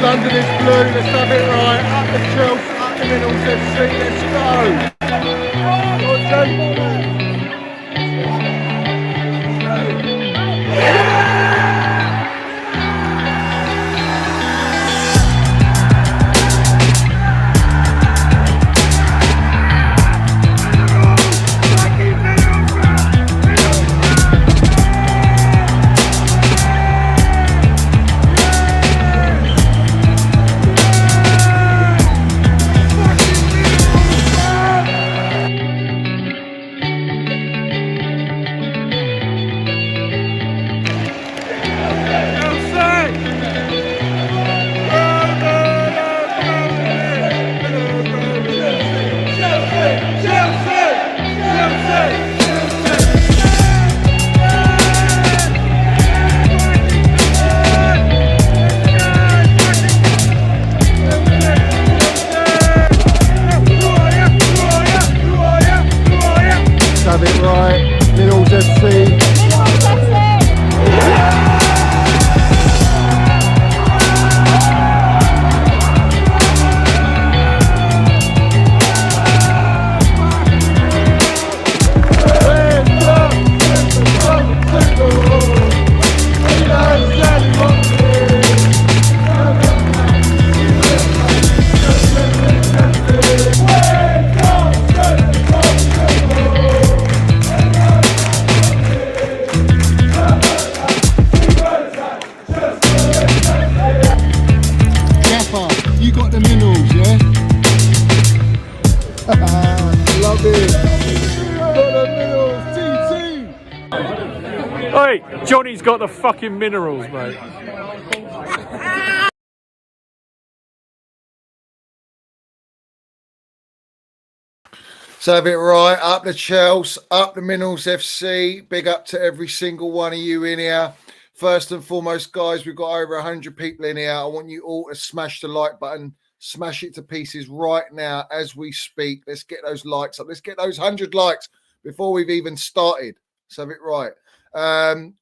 under this blue. Let's have it right. Up the Chelsea, up the Middles FC. Let's have it right. Middles FC. You got the minerals, yeah? Love it. Got the minerals, TT. Hey, Johnny's got the fucking minerals, mate. So have it right. Up the Chelsea, up the Minerals FC. Big up to every single one of you in here. First and foremost, guys, we've got over 100 people in here. I want you all to smash the like button, smash it to pieces right now as we speak. Let's get those likes up. Let's get those 100 likes before we've even started. So have it right.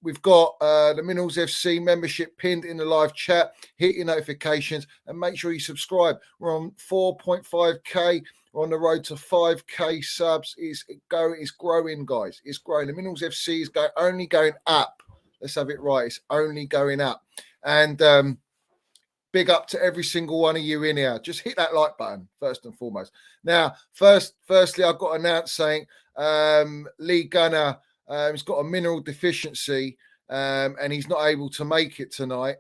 We've got the Minerals FC membership pinned in the live chat. Hit your notifications and make sure you subscribe. We're on 4.5k. We're on the road to 5k subs. It's growing, guys. It's growing. The Minerals FC is only going up. Let's have it right. It's only going up. And big up to every single one of you in here. Just hit that like button, first and foremost. Now, firstly, I've got to announce saying Lee Gunner has got a mineral deficiency and he's not able to make it tonight.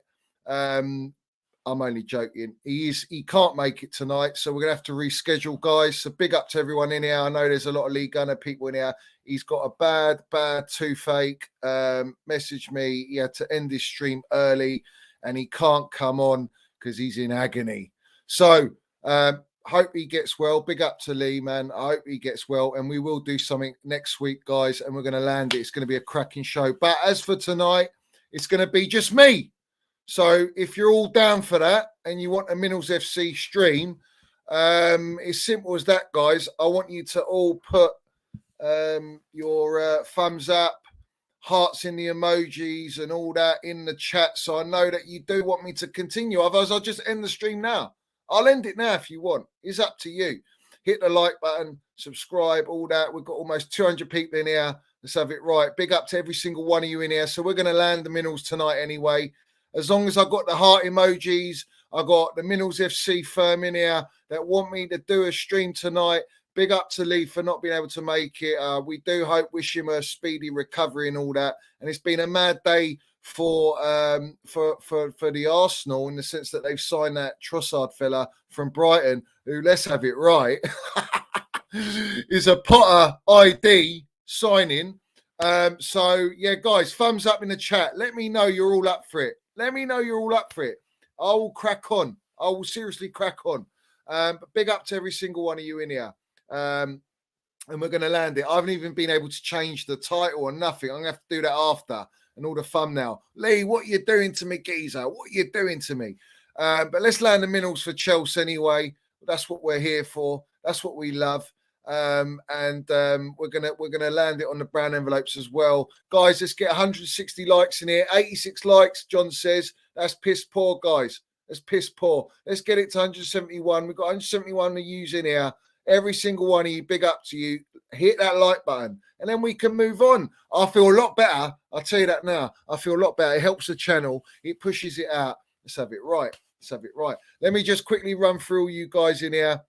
I'm only joking. He can't make it tonight, so we're going to have to reschedule, guys. So big up to everyone in here. I know there's a lot of Lee Gunner people in here. He's got a bad toothache. Messaged me. He had to end his stream early, and he can't come on because he's in agony. So hope he gets well. Big up to Lee, man. I hope he gets well, and we will do something next week, guys, and we're going to land it. It's going to be a cracking show. But as for tonight, it's going to be just me. So if you're all down for that and you want a Minerals FC stream, it's simple as that, guys. I want you to all put your thumbs up, hearts in the emojis and all that in the chat, so I know that you do want me to continue. Otherwise, I'll just end the stream now. I'll end it now if you want. It's up to you. Hit the like button, subscribe, all that. We've got almost 200 people in here. Let's have it right. Big up to every single one of you in here. So we're going to land the Minerals tonight anyway. As long as I got the heart emojis, I got the Minerals FC firm in here that want me to do a stream tonight. Big up to Lee for not being able to make it. We do wish him a speedy recovery and all that. And it's been a mad day for the Arsenal in the sense that they've signed that Trossard fella from Brighton, who, let's have it right, is a Potter ID signing. So yeah, guys, thumbs up in the chat. Let me know you're all up for it. Let me know you're all up for it. I will crack on. I will seriously crack on. But big up to every single one of you in here. And we're going to land it. I haven't even been able to change the title or nothing. I'm going to have to do that after and all the thumbnail. Lee, what you doing to me, geezer? What you doing to me? But let's land the Minerals for Chelsea anyway. That's what we're here for. That's what we love. We're gonna land it on the brown envelopes as well, guys. Let's get 160 likes in here. 86 likes, John says. That's piss poor, guys. That's piss poor. Let's get it to 171. We've got 171 to use in here. Every single one of you, big up to you. Hit that like button, and then we can move on. I feel a lot better. I'll tell you that now. I feel a lot better. It helps the channel. It pushes it out. Let's have it right. Let's have it right. Let me just quickly run through all you guys in here.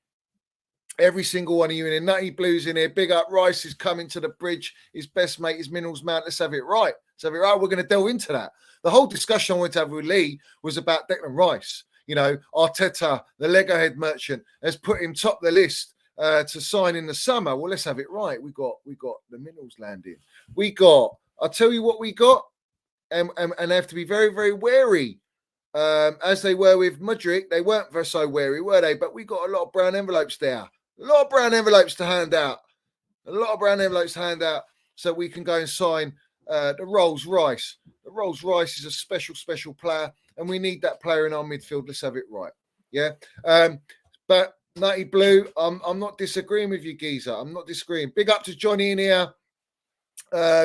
Every single one of you in here. Nutty Blues in here. Big up. Rice is coming to the bridge. His best mate is Minerals Mount. Let's have it right. Let's have it right. We're going to delve into that. The whole discussion I wanted to have with Lee was about Declan Rice. You know, Arteta, the Lego head merchant, has put him top the list to sign in the summer. Well, let's have it right. We got the Minerals landing. I'll tell you what we got, and they have to be very, very wary. As they were with Mudryk, they weren't very so wary, were they? But we got a lot of brown envelopes there. A lot of brown envelopes to hand out. So we can go and sign the Rolls Royce. The Rolls Royce is a special, special player, and we need that player in our midfield. Let's have it right. Yeah. But Nutty Blue, I'm not disagreeing with you, Geezer. I'm not disagreeing. Big up to Johnny in here.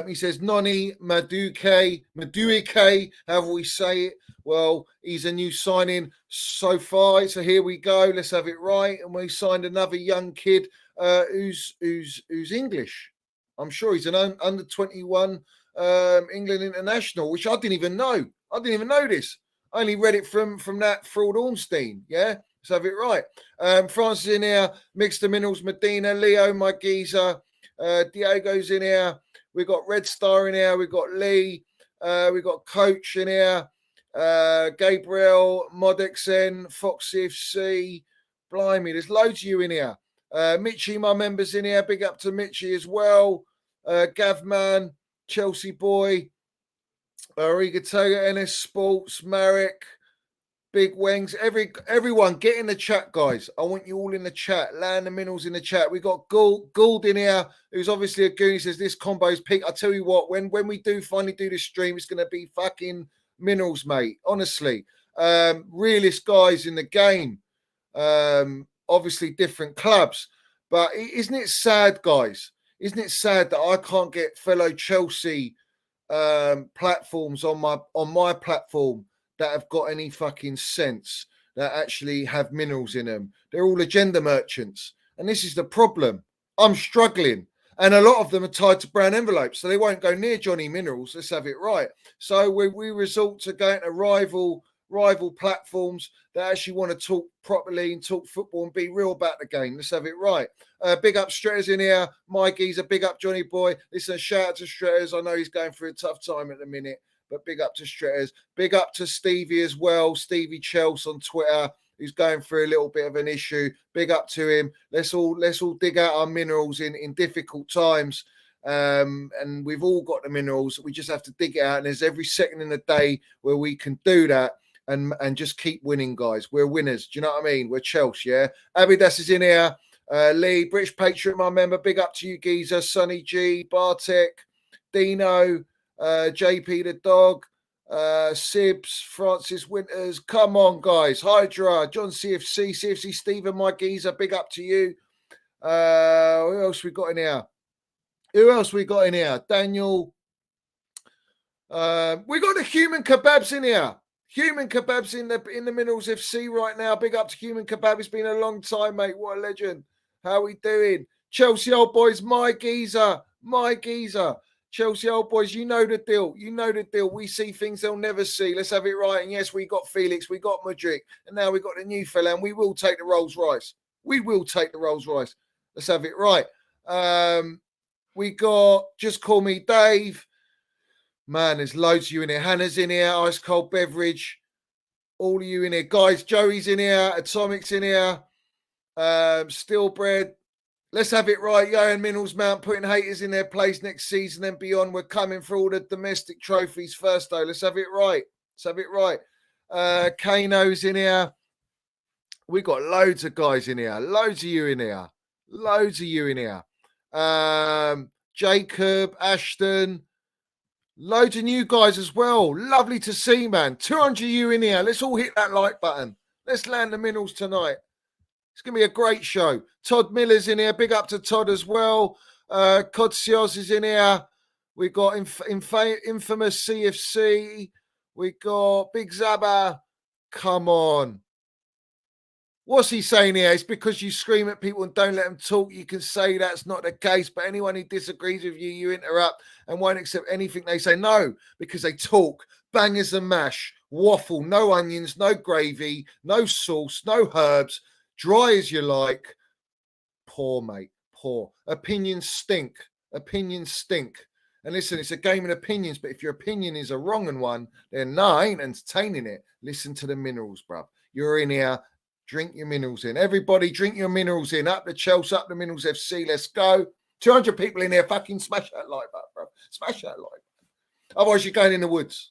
He says Noni, Madueke, however we say it. Well, he's a new signing so far. So here we go. Let's have it right. And we signed another young kid who's English. I'm sure he's an under 21 England international, which I didn't even know. I didn't even know this. I only read it from that Fraud Ornstein. Yeah. Let's have it right. Francis in here. Mixed Minerals, Medina, Leo, my geezer. Diego's in here. We've got Red Star in here. We've got Lee. We've got Coach in here. Gabriel, Modexen, Fox CFC. Blimey, there's loads of you in here. Mitchie, my members in here. Big up to Mitchie as well. Gavman, Chelsea Boy. Rigatoga, NS Sports, Marek. Big Wengs, everyone, get in the chat, guys. I want you all in the chat. Land the Minerals in the chat. We got Gould in here, who's obviously a goon. He says this combo's peak. I tell you what, when we do finally do this stream, it's going to be fucking Minerals, mate. Honestly, realest guys in the game. Obviously different clubs, but isn't it sad, guys? Isn't it sad that I can't get fellow Chelsea platforms on my platform that have got any fucking sense, that actually have minerals in them? They're all agenda merchants. And this is the problem. I'm struggling. And a lot of them are tied to brown envelopes, so they won't go near Johnny Minerals. Let's have it right. So we resort to going to rival platforms that actually want to talk properly and talk football and be real about the game. Let's have it right. Big up Stretters in here. Mikey's a big up Johnny Boy. Listen, shout out to Stretters. I know he's going through a tough time at the minute, but big up to Stretters. Big up to Stevie as well. Stevie Chelsea on Twitter, who's going through a little bit of an issue. Big up to him. Let's all dig out our minerals in difficult times. And we've all got the minerals. We just have to dig it out. And there's every second in the day where we can do that and just keep winning, guys. We're winners. Do you know what I mean? We're Chelsea, yeah? Abidas is in here. Lee, British Patriot, my member. Big up to you, Geezer. Sonny G, Bartek, Dino, JP the dog, Sibs, Francis Winters. Come on, guys. Hydra, John CFC Stephen, my geezer. Big up to you. Who else we got in here? Daniel. We got the Human Kebabs in here. Human Kebabs in the Minerals FC right now. Big up to Human Kebab. It's been a long time, mate. What a legend. How we doing? Chelsea old boys, my geezer. Chelsea old boys, you know the deal. We see things they'll never see. Let's have it right. And yes, we got Felix, we got Mudryk, and now we got the new fella, and we will take the Rolls Royce. Let's have it right. We got Just Call Me Dave. Man, there's loads of you in here. Hannah's in here. Ice Cold Beverage. All of you in here. Guys, Joey's in here. Atomic's in here. Stillbread. Let's have it right. Johan Minerals Mount putting haters in their place next season and beyond. We're coming for all the domestic trophies first, though. Let's have it right. Kano's in here. We got loads of guys in here. Loads of you in here. Jacob, Ashton. Loads of new guys as well. Lovely to see, man. 200 you in here. Let's all hit that like button. Let's land the minerals tonight. It's going to be a great show. Todd Miller's in here. Big up to Todd as well. Kodsios is in here. We got infamous CFC. We got Big Zaba. Come on. What's he saying here? It's because you scream at people and don't let them talk. You can say that's not the case, but anyone who disagrees with you, you interrupt and won't accept anything they say. No, because they talk bangers and mash, waffle, no onions, no gravy, no sauce, no herbs, dry as you like. Poor, mate, poor. Opinions stink. Opinions stink. And listen, it's a game of opinions, but if your opinion is a wrong one, then no, I ain't entertaining it. Listen to the minerals, bruv. You're in here. Drink your minerals in. Everybody, drink your minerals in. Up the Chelsea, up the Minerals FC. Let's go. 200 people in here. Fucking smash that like button, bro. Smash that like button. Otherwise, you're going in the woods.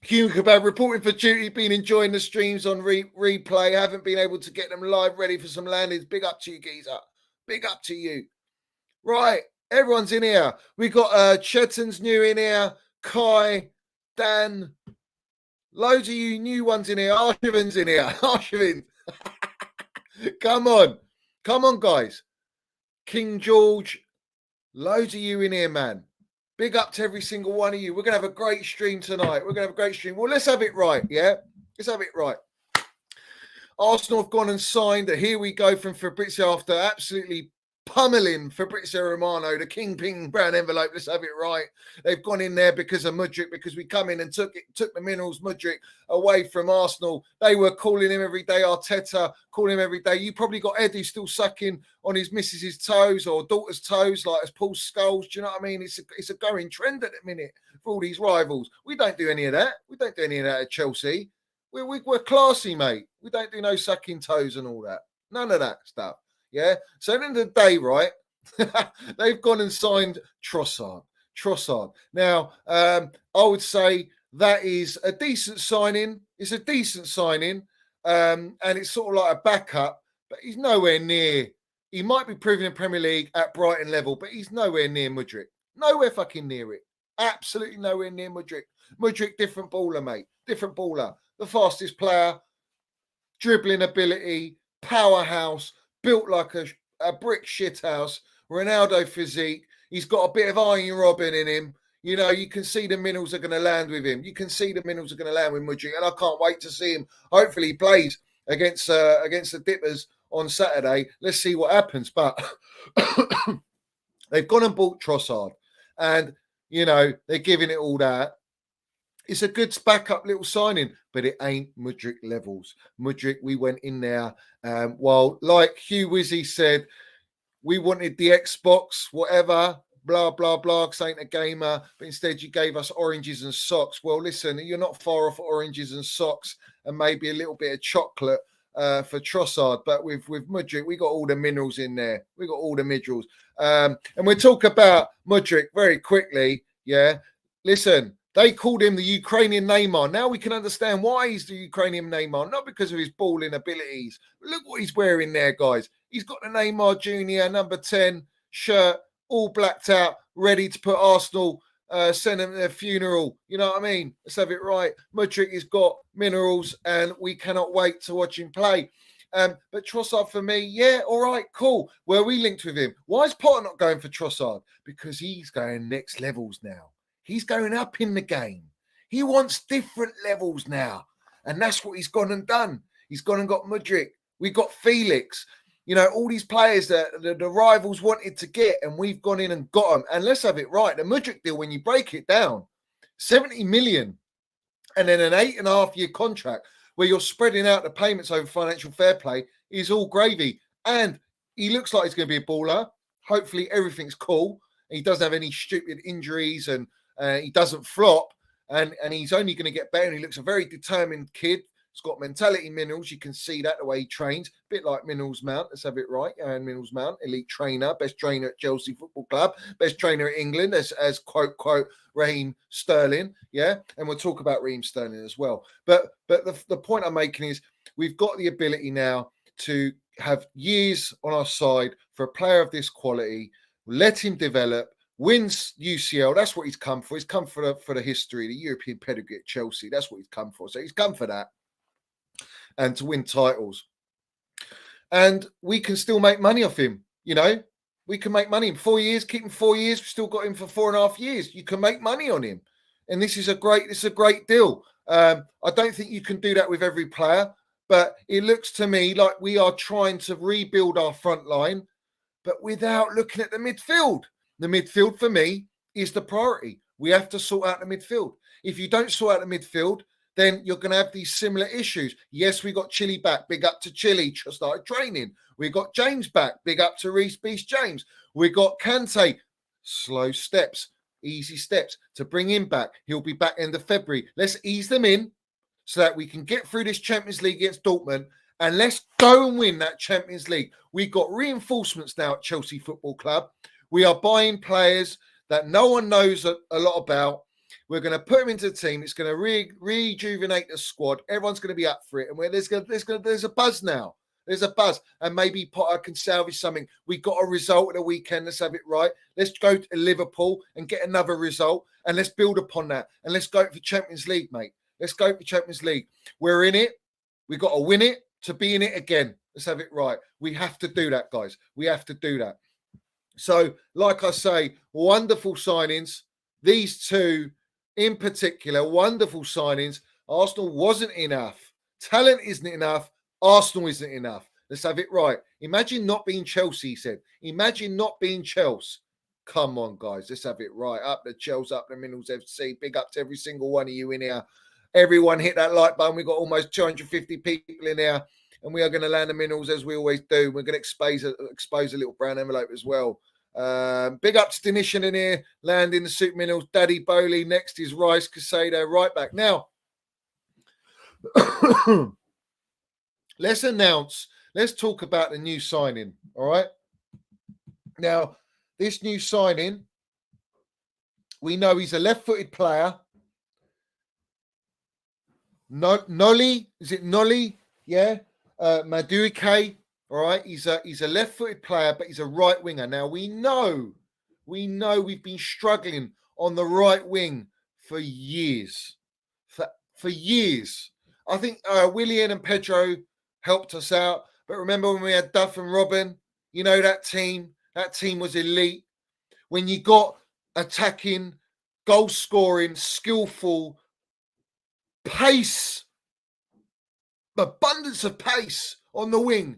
Hugh Kebab reporting for duty. Been enjoying the streams on replay. Haven't been able to get them live ready for some landings. Big up to you, geezer. Big up to you. Right. Everyone's in here. We got Chetton's new in here. Kai, Dan. Loads of you new ones in here. Arshavin's in here. Arshavin. Come on. Come on, guys. King George. Loads of you in here, man. Big up to every single one of you. We're going to have a great stream tonight. We're going to have a great stream. Well, let's have it right, yeah? Let's have it right. Arsenal have gone and signed. Here we go from Fabrizio after absolutely pummeling Fabrizio Romano, the kingpin brown envelope. Let's have it right. They've gone in there because of Mudryk, because we come in and took the minerals, Mudryk, away from Arsenal. They were calling him every day, Arteta, calling him every day. You probably got Eddie still sucking on his missus's toes or daughter's toes, like as Paul Scholes. Do you know what I mean? It's a going trend at the minute for all these rivals. We don't do any of that. We don't do any of that at Chelsea. We're classy, mate. We don't do no sucking toes and all that. None of that stuff. Yeah. So at the end of the day, right, they've gone and signed Trossard. Now, I would say that is a decent signing. It's a decent signing. And it's sort of like a backup, but he's nowhere near. He might be proving in Premier League at Brighton level, but he's nowhere near Mudryk. Nowhere fucking near it. Absolutely nowhere near Mudryk. Mudryk, different baller, mate. Different baller. The fastest player, dribbling ability, powerhouse, built like a brick shithouse, Ronaldo physique. He's got a bit of Iron Robin in him. You know, you can see the minerals are going to land with him. You can see the minerals are going to land with Mudryk, and I can't wait to see him. Hopefully he plays against the Dippers on Saturday. Let's see what happens. But they've gone and bought Trossard, and, you know, they're giving it all that. It's a good backup little signing, but it ain't Mudryk levels. Mudryk, we went in there. Well, like Hugh Wizzy said, we wanted the Xbox, whatever, blah, blah, blah, because I ain't a gamer. But instead, you gave us oranges and socks. Well, listen, you're not far off oranges and socks and maybe a little bit of chocolate for Trossard. But with Mudryk, we got all the minerals in there. We got all the minerals. And we'll talk about Mudryk very quickly. Yeah. Listen. They called him the Ukrainian Neymar. Now we can understand why he's the Ukrainian Neymar, not because of his balling abilities. Look what he's wearing there, guys. He's got the Neymar Junior number 10 shirt, all blacked out, ready to put Arsenal, send them to their funeral. You know what I mean? Let's have it right. Mudryk has got minerals, and we cannot wait to watch him play. But Trossard for me, yeah, all right, cool. Where we linked with him. Why is Potter not going for Trossard? Because he's going next levels now. He's going up in the game. He wants different levels now. And that's what he's gone and done. He's gone and got Mudryk. We got Felix. You know, all these players that the rivals wanted to get, and we've gone in and got them. And let's have it right. The Mudryk deal, when you break it down, 70 million and then an 8.5-year contract where you're spreading out the payments over financial fair play is all gravy. And he looks like he's going to be a baller. Hopefully everything's cool. He doesn't have any stupid injuries, and he doesn't flop, and he's only going to get better. And he looks a very determined kid. He's got mentality minerals. You can see that the way he trains, a bit like Minerals Mount. Let's have it right. And Minerals Mount, elite trainer, best trainer at Chelsea Football Club, best trainer at England, as quote Raheem Sterling. Yeah, and we'll talk about Raheem Sterling as well. But the point I'm making is we've got the ability now to have years on our side for a player of this quality. Let him develop. Wins UCL. That's what he's come for. He's come for the history, the European pedigree at Chelsea. That's what he's come for. So he's come for that, and to win titles. And we can still make money off him. You know, we can make money in 4 years. Keep him 4 years. We've still got him for 4.5 years. You can make money on him. And this is a great deal. I don't think you can do that with every player, but it looks to me like we are trying to rebuild our front line, but without looking at the midfield. The midfield for me is the priority. We have to sort out the midfield. If you don't sort out the midfield, then you're going to have these similar issues. Yes, we got Chile back. Big up to Chile. Started training. We got James back. Big up to Reece Beast James. We got Kante. Slow steps, easy steps to bring him back. He'll be back end of February. Let's ease them in so that we can get through this Champions League against Dortmund, and let's go and win that Champions League. We've got reinforcements now at Chelsea Football Club. We are buying players that no one knows a lot about. We're going to put them into the team. It's going to rejuvenate the squad. Everyone's going to be up for it. And there's a buzz now. There's a buzz. And maybe Potter can salvage something. We got a result at the weekend. Let's have it right. Let's go to Liverpool and get another result. And let's build upon that. And let's go for Champions League, mate. Let's go for Champions League. We're in it. We've got to win it to be in it again. Let's have it right. We have to do that, guys. We have to do that. So, like I say, wonderful signings. These two in particular, wonderful signings. Arsenal wasn't enough. Talent isn't enough. Arsenal isn't enough. Let's have it right. Imagine not being Chelsea, he said. Imagine not being Chelsea. Come on, guys. Let's have it right. Up the Chelsea, up the Minerals FC. Big up to every single one of you in here. Everyone hit that like button. We've got almost 250 people in here. And we are going to land the Minerals as we always do. We're going to expose a little brown envelope as well. Big up to Denishan in here, landing the Soup Minerals, Daddy Bowley. Next is Rice Casado, right back. Now, let's talk about the new signing. All right. Now, this new signing, we know he's a left-footed player. Noli, is it Noli? Yeah. Madueke. All right, he's a left-footed player, but he's a right winger. Now we know we've been struggling on the right wing for years, for years. I think Willian and Pedro helped us out, but remember when we had Duff and Robin? You know that team was elite. When you got attacking, goal-scoring, skillful, pace, abundance of pace on the wing.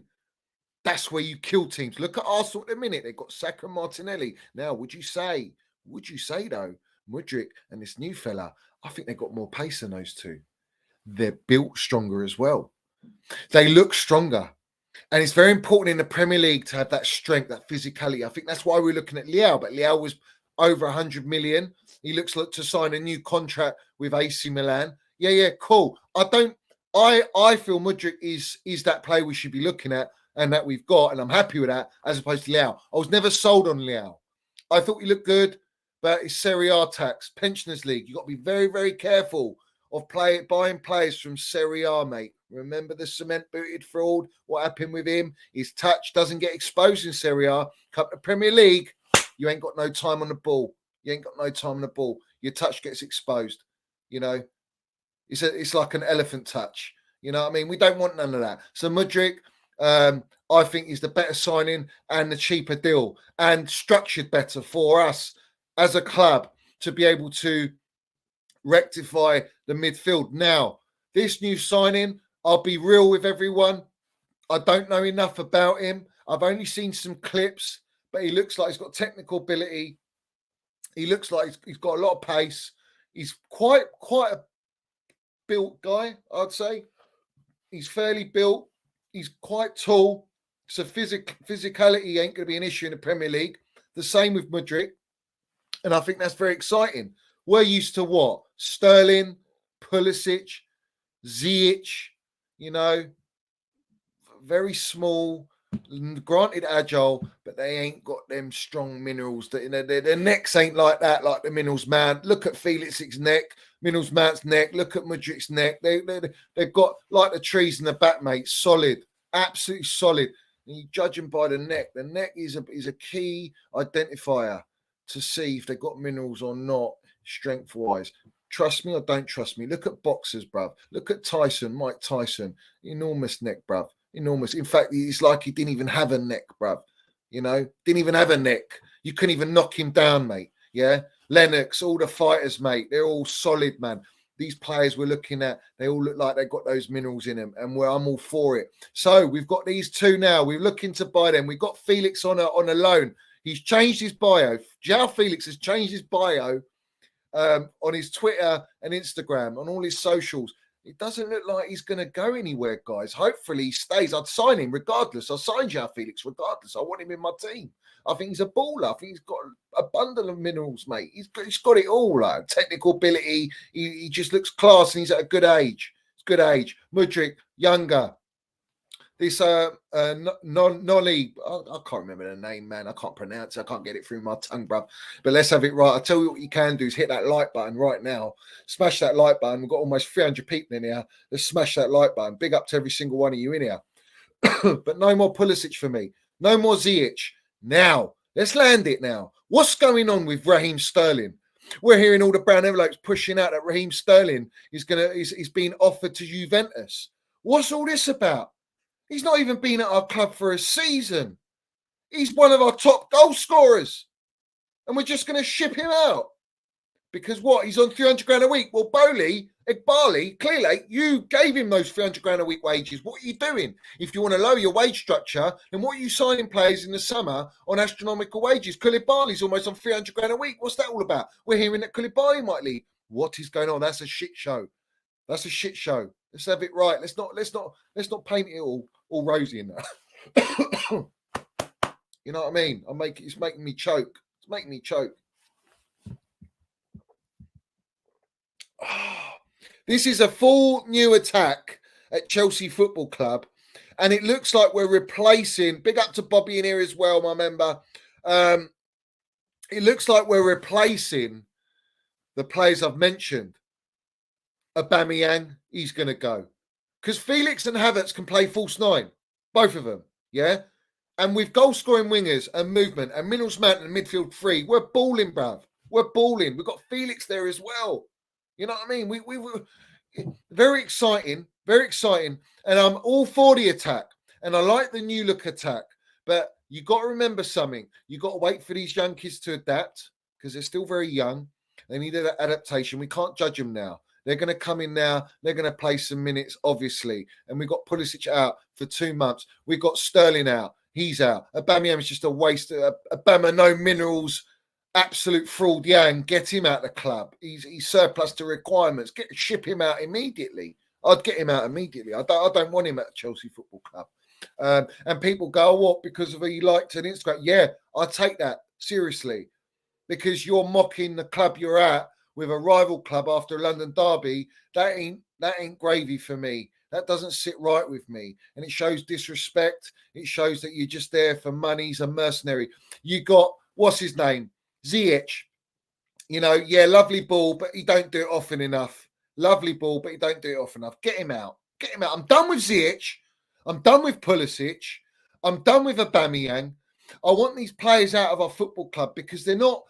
That's where you kill teams. Look at Arsenal at the minute. They've got Saka and Martinelli. Now, would you say though, Mudryk and this new fella, I think they've got more pace than those two. They're built stronger as well. They look stronger. And it's very important in the Premier League to have that strength, that physicality. I think that's why we're looking at Leao. But Leao was over 100 million. He looks like to sign a new contract with AC Milan. Yeah, cool. I feel Mudryk is that player we should be looking at, and that we've got, and I'm happy with that, as opposed to Leao. I was never sold on Leao. I thought he looked good, but it's Serie A tax, Pensioners League. You've got to be very, very careful of buying players from Serie A, mate. Remember the cement-booted fraud? What happened with him? His touch doesn't get exposed in Serie A. Come to Premier League, you ain't got no time on the ball. Your touch gets exposed. You know, it's like an elephant touch. You know what I mean? We don't want none of that. So Mudryk, I think is the better signing and the cheaper deal, and structured better for us as a club to be able to rectify the midfield. Now, this new signing, I'll be real with everyone. I don't know enough about him. I've only seen some clips, but he looks like he's got technical ability. He looks like he's got a lot of pace. He's quite a built guy, I'd say. He's fairly built. He's quite tall. So physicality ain't going to be an issue in the Premier League. The same with Mudryk. And I think that's very exciting. We're used to what? Sterling, Pulisic, Ziyech, you know, very small, granted agile, but they ain't got them strong minerals. That, you know, their necks ain't like that, like the Minerals man. Look at Felix's neck, Minerals man's neck. Look at Mudryk's neck. They've got like the trees in the back, mate. Solid, absolutely solid. And you judge them by the neck. The neck is a key identifier to see if they've got minerals or not, strength-wise. Trust me or don't trust me. Look at boxers, bruv. Look at Tyson, Mike Tyson. Enormous neck, bruv. Enormous. In fact, it's like he didn't even have a neck, bruv. You know, didn't even have a neck. You couldn't even knock him down, mate. Yeah. Lennox, all the fighters, mate. They're all solid, man. These players we're looking at, they all look like they've got those minerals in them, and I'm all for it. So we've got these two now. We're looking to buy them. We've got Felix on a loan. He's changed his bio. João Felix has changed his bio on his Twitter and Instagram, on all his socials. It doesn't look like he's going to go anywhere, guys. Hopefully he stays. I'd sign him regardless. I'll sign João Felix regardless. I want him in my team. I think he's a baller. I think he's got a bundle of minerals, mate. He's got it all. Like technical ability. He just looks class, and he's at a good age. It's good age. Mudryk, younger. This Noni, I can't remember the name, man. I can't pronounce it. I can't get it through my tongue, bruv. But let's have it right. I'll tell you what you can do is hit that like button right now. Smash that like button. We've got almost 300 people in here. Let's smash that like button. Big up to every single one of you in here. But no more Pulisic for me. No more Ziyech. Now, let's land it now. What's going on with Raheem Sterling? We're hearing all the brown envelopes pushing out that Raheem Sterling is being offered to Juventus. What's all this about? He's not even been at our club for a season. He's one of our top goal scorers. And we're just going to ship him out. Because what? He's on 300 grand a week. Well, Igbali, clearly, you gave him those 300 grand a week wages. What are you doing? If you want to lower your wage structure, then what are you signing players in the summer on astronomical wages? Koulibaly's almost on 300 grand a week. What's that all about? We're hearing that Koulibaly might leave. What is going on? That's a shit show. That's a shit show. Let's have it right. Let's not paint it all rosy in that. You know what I mean? It's making me choke. It's making me choke. This is a full new attack at Chelsea Football Club, and it looks like we're replacing. Big up to Bobby in here as well, my member. It looks like we're replacing the players I've mentioned. Aubameyang, he's going to go. Because Felix and Havertz can play false nine. Both of them, yeah? And with goal-scoring wingers and movement and Middles Mountain and midfield three, we're balling, bruv. We're balling. We've got Felix there as well. You know what I mean? We very exciting, very exciting. And I'm all for the attack. And I like the new look attack. But you got to remember something. You got to wait for these young kids to adapt because they're still very young. They need an adaptation. We can't judge them now. They're going to come in now. They're going to play some minutes, obviously. And we've got Pulisic out for 2 months. We've got Sterling out. He's out. Aubameyang is just a waste. Obama, no minerals. Absolute fraud. Yang, get him out of the club. He's surplus to requirements. Ship him out immediately. I'd get him out immediately. I don't want him at Chelsea Football Club. And people go, oh, what? Because of who you liked on Instagram. Yeah, I take that seriously. Because you're mocking the club you're at with a rival club after a London derby. That ain't gravy for me. That doesn't sit right with me. And it shows disrespect. It shows that you're just there for money. He's a mercenary. You got, what's his name? Ziyech. You know, yeah, lovely ball, but he don't do it often enough. Lovely ball, but he don't do it often enough. Get him out. Get him out. I'm done with Ziyech. I'm done with Pulisic. I'm done with Aubameyang. I want these players out of our football club because they're not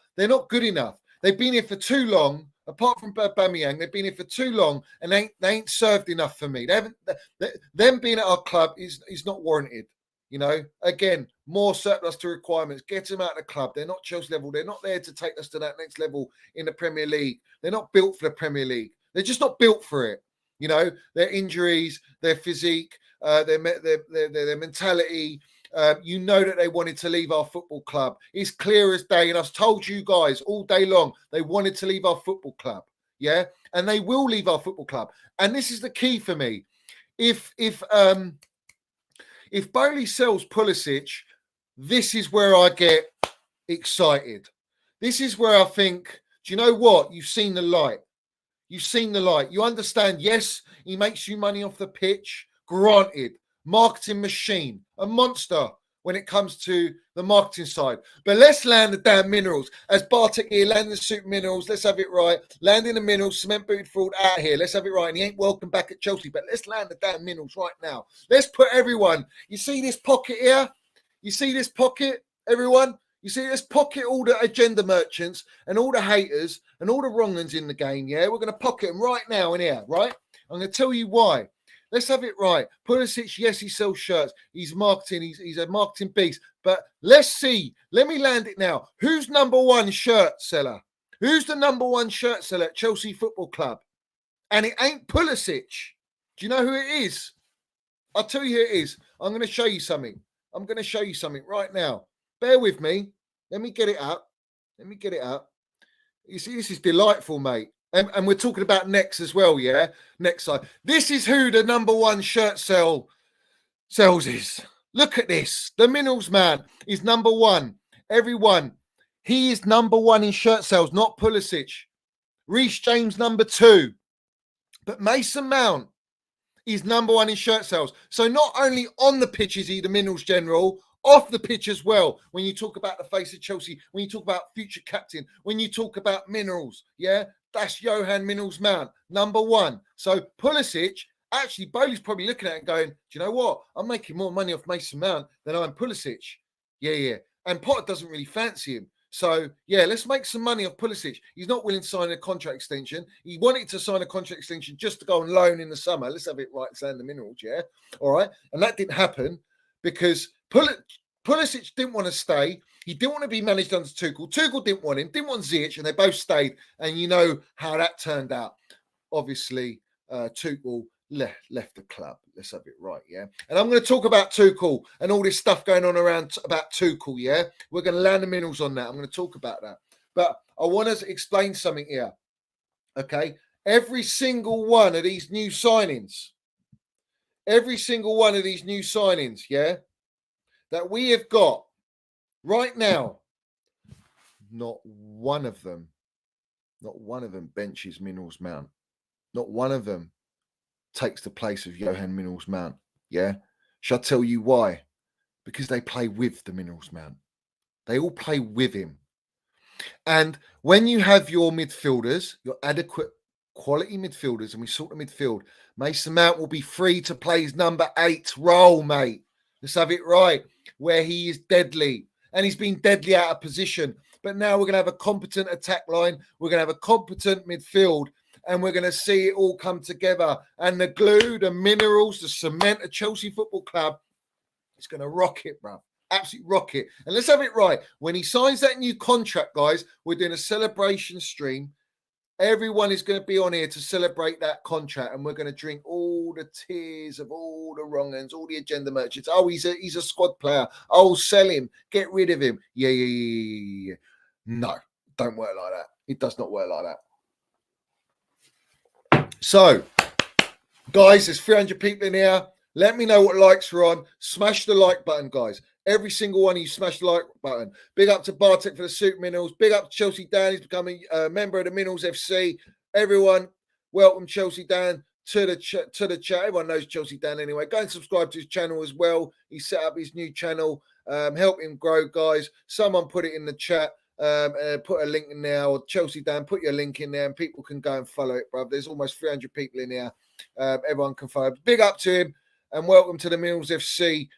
good enough. They've been here for too long. Apart from Aubameyang, they've been here for too long, and they ain't served enough for me. Them being at our club is not warranted. You know, again, more surplus to requirements. Get them out of the club. They're not Chelsea level. They're not there to take us to that next level in the Premier League. They're not built for the Premier League. They're just not built for it. You know, their injuries, their physique, their mentality. You know that they wanted to leave our football club. It's clear as day. And I've told you guys all day long, they wanted to leave our football club. Yeah. And they will leave our football club. And this is the key for me. If Bowley sells Pulisic, this is where I get excited. This is where I think, do you know what? You've seen the light. You've seen the light. You understand, yes, he makes you money off the pitch. Granted, marketing machine, a monster when it comes to the marketing side. But let's land the damn minerals. As Bartek here, landing the super minerals. Let's have it right. Landing the minerals, cement booted fraud out here. Let's have it right. And he ain't welcome back at Chelsea. But let's land the damn minerals right now. Let's put everyone. You see this pocket here? You see this pocket, everyone? You see, let's pocket all the agenda merchants and all the haters and all the wrong ones in the game, yeah? We're going to pocket them right now in here, right? I'm going to tell you why. Let's have it right. Pulisic, yes, he sells shirts. He's marketing. He's a marketing beast. But let's see. Let me land it now. Who's number one shirt seller? Who's the number one shirt seller at Chelsea Football Club? And it ain't Pulisic. Do you know who it is? I'll tell you who it is. I'm going to show you something. I'm going to show you something right now. Bear with me. Let me get it up. You see, this is delightful, mate. And we're talking about next as well, yeah? Next side. This is who the number one shirt sells is. Look at this. The Minerals man is number one. Everyone, he is number one in shirt sales, not Pulisic. Reece James, number two. But Mason Mount is number one in shirt sales. So not only on the pitch is he the Minerals general, off the pitch as well. When you talk about the face of Chelsea, when you talk about future captain, when you talk about Minerals, yeah, that's Johan Minerals Mount, number one. So Pulisic, actually, Bowley's probably looking at it and going, do you know what? I'm making more money off Mason Mount than I'm Pulisic. Yeah. And Potter doesn't really fancy him. So, yeah, let's make some money off Pulisic. He's not willing to sign a contract extension. He wanted to sign a contract extension just to go on loan in the summer. Let's have it right, saying the Minerals, yeah? All right? And that didn't happen because Pulisic didn't want to stay. He didn't want to be managed under Tuchel. Tuchel didn't want him, didn't want Ziyech, and they both stayed. And you know how that turned out. Obviously, Tuchel left the club. Let's have it right, yeah? And I'm going to talk about Tuchel and all this stuff going on around about Tuchel, yeah? We're going to land the Minerals on that. I'm going to talk about that. But I want to explain something here, okay? Every single one of these new signings, yeah, that we have got right now, not one of them benches Minerals Mount. Not one of them takes the place of Johan Minerals Mount. Yeah. Shall I tell you why? Because they play with the Minerals Mount. They all play with him. And when you have your midfielders, your adequate quality midfielders, and we sort the midfield, Mason Mount will be free to play his number 8 role, mate. Let's have it right, where he is deadly. And he's been deadly out of position. But now we're going to have a competent attack line. We're going to have a competent midfield. And we're going to see it all come together. And the glue, the minerals, the cement of Chelsea Football Club, it's going to rock it, bro. Absolutely rock it. And let's have it right. When he signs that new contract, guys, we're doing a celebration stream. Everyone is going to be on here to celebrate that contract. And we're going to drink all the tears of all the wrong ends, all the agenda merchants. Oh, he's a squad player. Oh, sell him. Get rid of him. Yeah. No, don't work like that. It does not work like that. So, guys, there's 300 people in here. Let me know what likes are on. Smash the like button, guys. Every single one of you smash the like button. Big up to Bartek for the Soup Minerals. Big up to Chelsea Dan. He's becoming a member of the Minerals FC. Everyone, welcome Chelsea Dan to the chat. Everyone knows Chelsea Dan anyway. Go and subscribe to his channel as well. He set up his new channel. Help him grow, guys. Someone put it in the chat. Put a link in there, or Chelsea Dan, put your link in there and people can go and follow it, bro. There's almost 300 people in here. Everyone can follow. Big up to him and welcome to the Minerals FC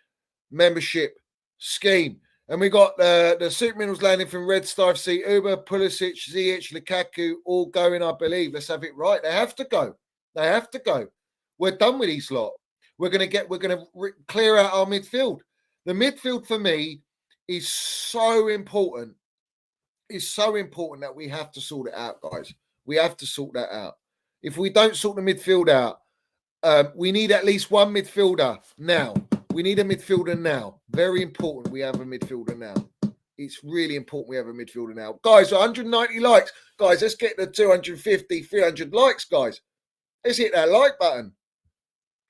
membership scheme. And we got the Super Minerals landing from Red Star FC, Uber, Pulisic, Ziyech, Lukaku, all going, I believe. Let's have it right. They have to go. We're done with these lot. We're going to clear out our midfield. The midfield for me is so important. It's so important that we have to sort it out, guys. We have to sort that out. If we don't sort the midfield out, we need at least one midfielder now. We need a midfielder now. Very important we have a midfielder now. It's really important we have a midfielder now. Guys, 190 likes. Guys, let's get the 250, 300 likes, guys. Let's hit that like button.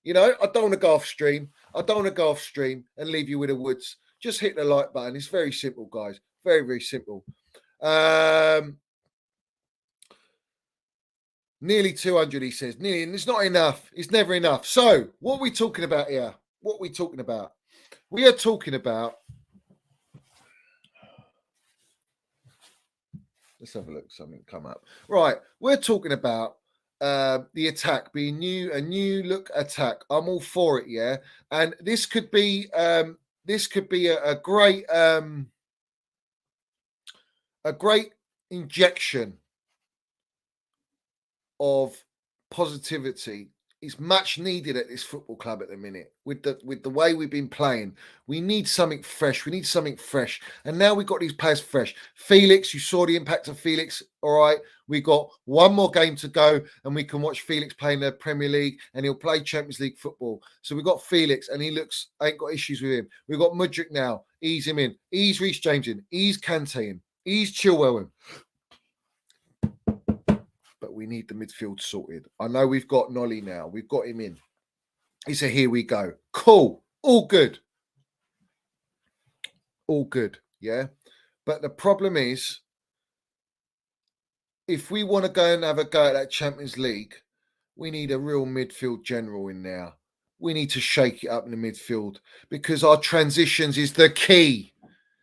You know, I don't want to go off stream. And leave you with the woods. Just hit the like button. It's very simple, guys. Very, very simple. Nearly 200, he says. Nearly, and it's not enough. It's never enough. So, what are we talking about here? We are talking about. Let's have a look. Something come up. Right, we're talking about the attack being a new look attack. I'm all for it, yeah. And this could be a great injection of positivity is much needed at this football club at the minute with the way we've been playing. We need something fresh. We need something fresh. And now we've got these players fresh. Felix, you saw the impact of Felix. All right. We got one more game to go and we can watch Felix play in the Premier League and he'll play Champions League football. So we've got Felix and ain't got issues with him. We've got Mudryk now. Ease him in. Ease Reece James in. Ease Kante in. Ease Chilwell in. But we need the midfield sorted. I know we've got Noni now. We've got him in. He said, here we go. Cool. All good. All good. Yeah. But the problem is, if we want to go and have a go at that Champions League, we need a real midfield general in there. We need to shake it up in the midfield because our transitions is the key.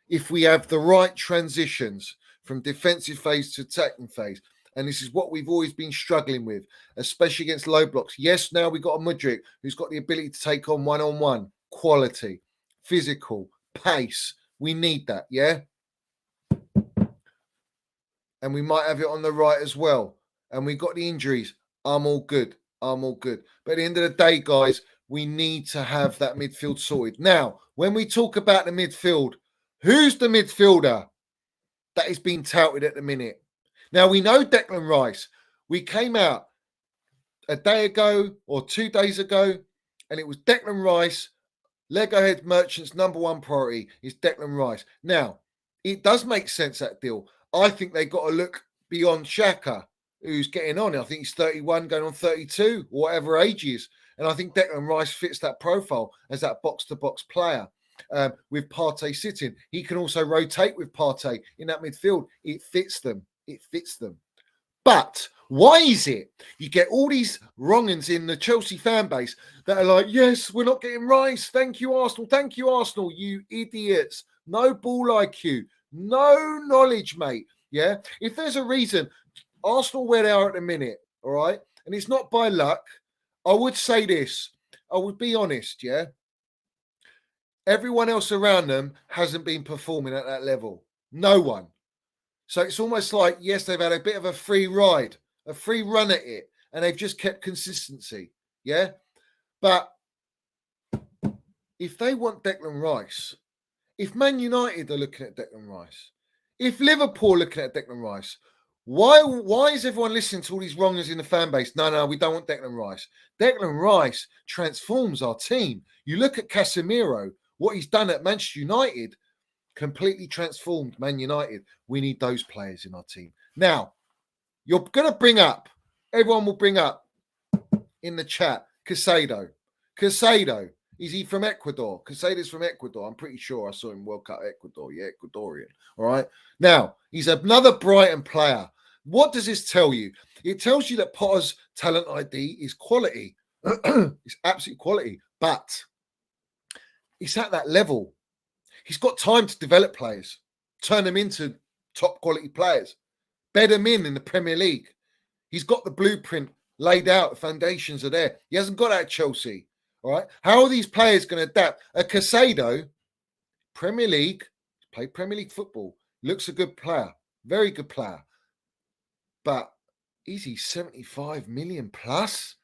If we have the right transitions from defensive phase to attacking phase, and this is what we've always been struggling with, especially against low blocks. Yes, now we've got a Mudryk who's got the ability to take on one-on-one, quality, physical, pace. We need that, yeah? And we might have it on the right as well. And we got the injuries. I'm all good. I'm all good. But at the end of the day, guys, we need to have that midfield sorted. Now, when we talk about the midfield, who's the midfielder that is being touted at the minute? Now, we know Declan Rice. We came out a day ago or 2 days ago, and it was Declan Rice. Lego Head Merchant's number one priority is Declan Rice. Now, it does make sense, that deal. I think they've got to look beyond Xhaka, who's getting on. I think he's 31, going on 32, or whatever age he is. And I think Declan Rice fits that profile as that box-to-box player. With Partey sitting, he can also rotate with Partey in that midfield. It fits them. It fits them. But why is it you get all these wrong-uns in the Chelsea fan base that are like, yes, we're not getting Rice. Thank you, Arsenal. Thank you, Arsenal. You idiots. No ball IQ. No knowledge, mate. Yeah. If there's a reason Arsenal where they are at the minute, all right, and it's not by luck, I would say this. I would be honest, yeah. Everyone else around them hasn't been performing at that level. No one. So it's almost like, yes, they've had a bit of a free ride, a free run at it, and they've just kept consistency. Yeah. But if they want Declan Rice, if Man United are looking at Declan Rice, if Liverpool are looking at Declan Rice, why is everyone listening to all these wrongers in the fan base? No, we don't want Declan Rice. Declan Rice transforms our team. You look at Casemiro, what he's done at Manchester United, completely transformed Man United. We need those players in our team. Now, you're going to bring up, everyone will bring up in the chat, Caicedo. Caicedo, is he from Ecuador? Caicedo's from Ecuador. I'm pretty sure I saw him World Cup Ecuador. Yeah, Ecuadorian. All right. Now, he's another Brighton player. What does this tell you? It tells you that Potter's talent ID is quality. It's absolute quality. But it's at that level. He's got time to develop players, turn them into top quality players, bed them in the Premier League. He's got the blueprint laid out. The foundations are there. He hasn't got that at Chelsea. All right. How are these players going to adapt? A Caicedo, Premier League, played Premier League football, looks a good player, very good player. But is he 75 million plus?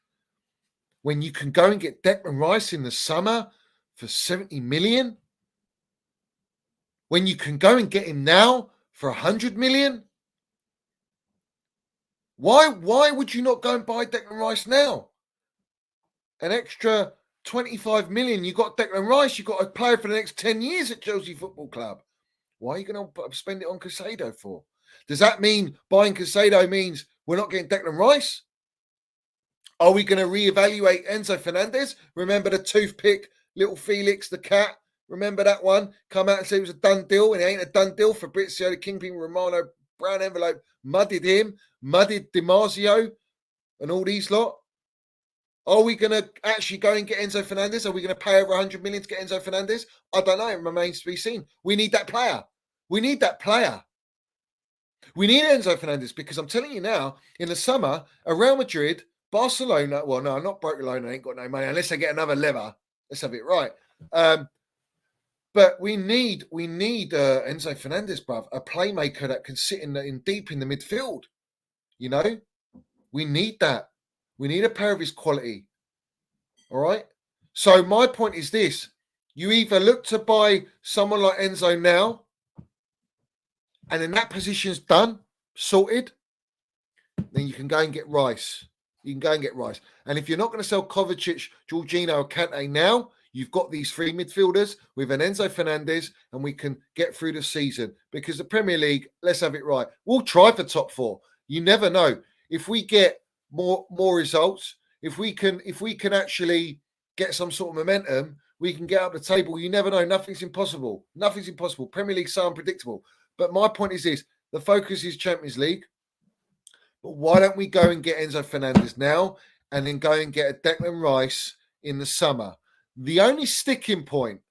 When you can go and get Declan Rice in the summer for 70 million? When you can go and get him now for 100 million? Why would you not go and buy Declan Rice now? An extra 25 million. You got Declan Rice. You got a player for the next 10 years at Chelsea Football Club. Why are you going to spend it on Caicedo for? Does that mean buying Caicedo means we're not getting Declan Rice? Are we going to reevaluate Enzo Fernandez? Remember the toothpick, little Felix the cat? Remember that one? Come out and say it was a done deal, and it ain't a done deal. Fabrizio, the Kingpin Romano, brown envelope, muddied him, muddied Dimarzio, and all these lot. Are we going to actually go and get Enzo Fernandez? Are we going to pay over 100 million to get Enzo Fernandez? I don't know. It remains to be seen. We need that player. We need that player. We need Enzo Fernandez because I'm telling you now, in the summer, Real Madrid, Barcelona, well, no, not Barcelona, ain't got no money unless they get another lever. Let's have it right. But we need Enzo Fernandez, bruv, a playmaker that can sit in deep in the midfield. You know, we need that. We need a player of his quality. All right. So my point is this: you either look to buy someone like Enzo now, and then that position's done, sorted, then you can go and get Rice. You can go and get Rice. And if you're not going to sell Kovacic, Jorginho, or Kante now, you've got these three midfielders with an Enzo Fernandez, and we can get through the season. Because the Premier League, let's have it right. We'll try for top four. You never know. If we get more results, if we can actually get some sort of momentum, we can get up the table. You never know. Nothing's impossible. Nothing's impossible. Premier League's so unpredictable. But my point is this: the focus is Champions League. But why don't we go and get Enzo Fernandez now and then go and get a Declan Rice in the summer? The only sticking point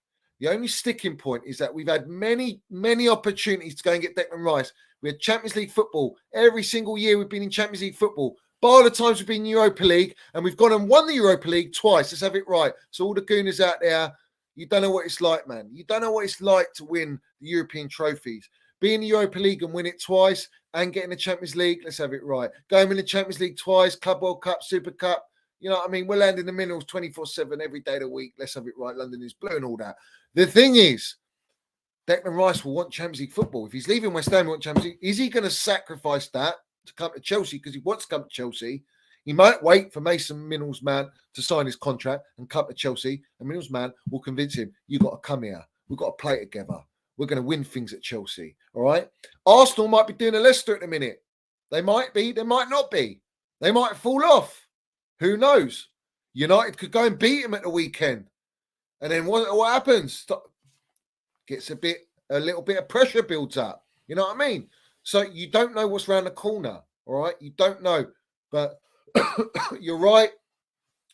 is that we've had many opportunities to go and get Declan Rice. We had Champions League football. Every single year we've been in Champions League football. Bar the times we've been in Europa League, and we've gone and won the Europa League twice. Let's have it right. So all the gooners out there, you don't know what it's like, man. You don't know what it's like to win the European trophies. Be in the Europa League and win it twice and get in the Champions League, let's have it right. Go in the Champions League twice, Club World Cup, Super Cup. You know what I mean? We're landing the minerals 24/7 every day of the week. Let's have it right. London is blue and all that. The thing is, Declan Rice will want Champions League football. If he's leaving West Ham, he wants Champions League. Is he going to sacrifice that to come to Chelsea because he wants to come to Chelsea? He might wait for Mason Minnell's man to sign his contract and come to Chelsea, and Minnell's man will convince him, you've got to come here. We've got to play together. We're going to win things at Chelsea. All right. Arsenal might be doing a Leicester at the minute. They might be. They might not be. They might fall off. Who knows? United could go and beat him at the weekend. And then what happens? Gets a little bit of pressure builds up. You know what I mean? So you don't know what's around the corner. All right. You don't know. But you're right.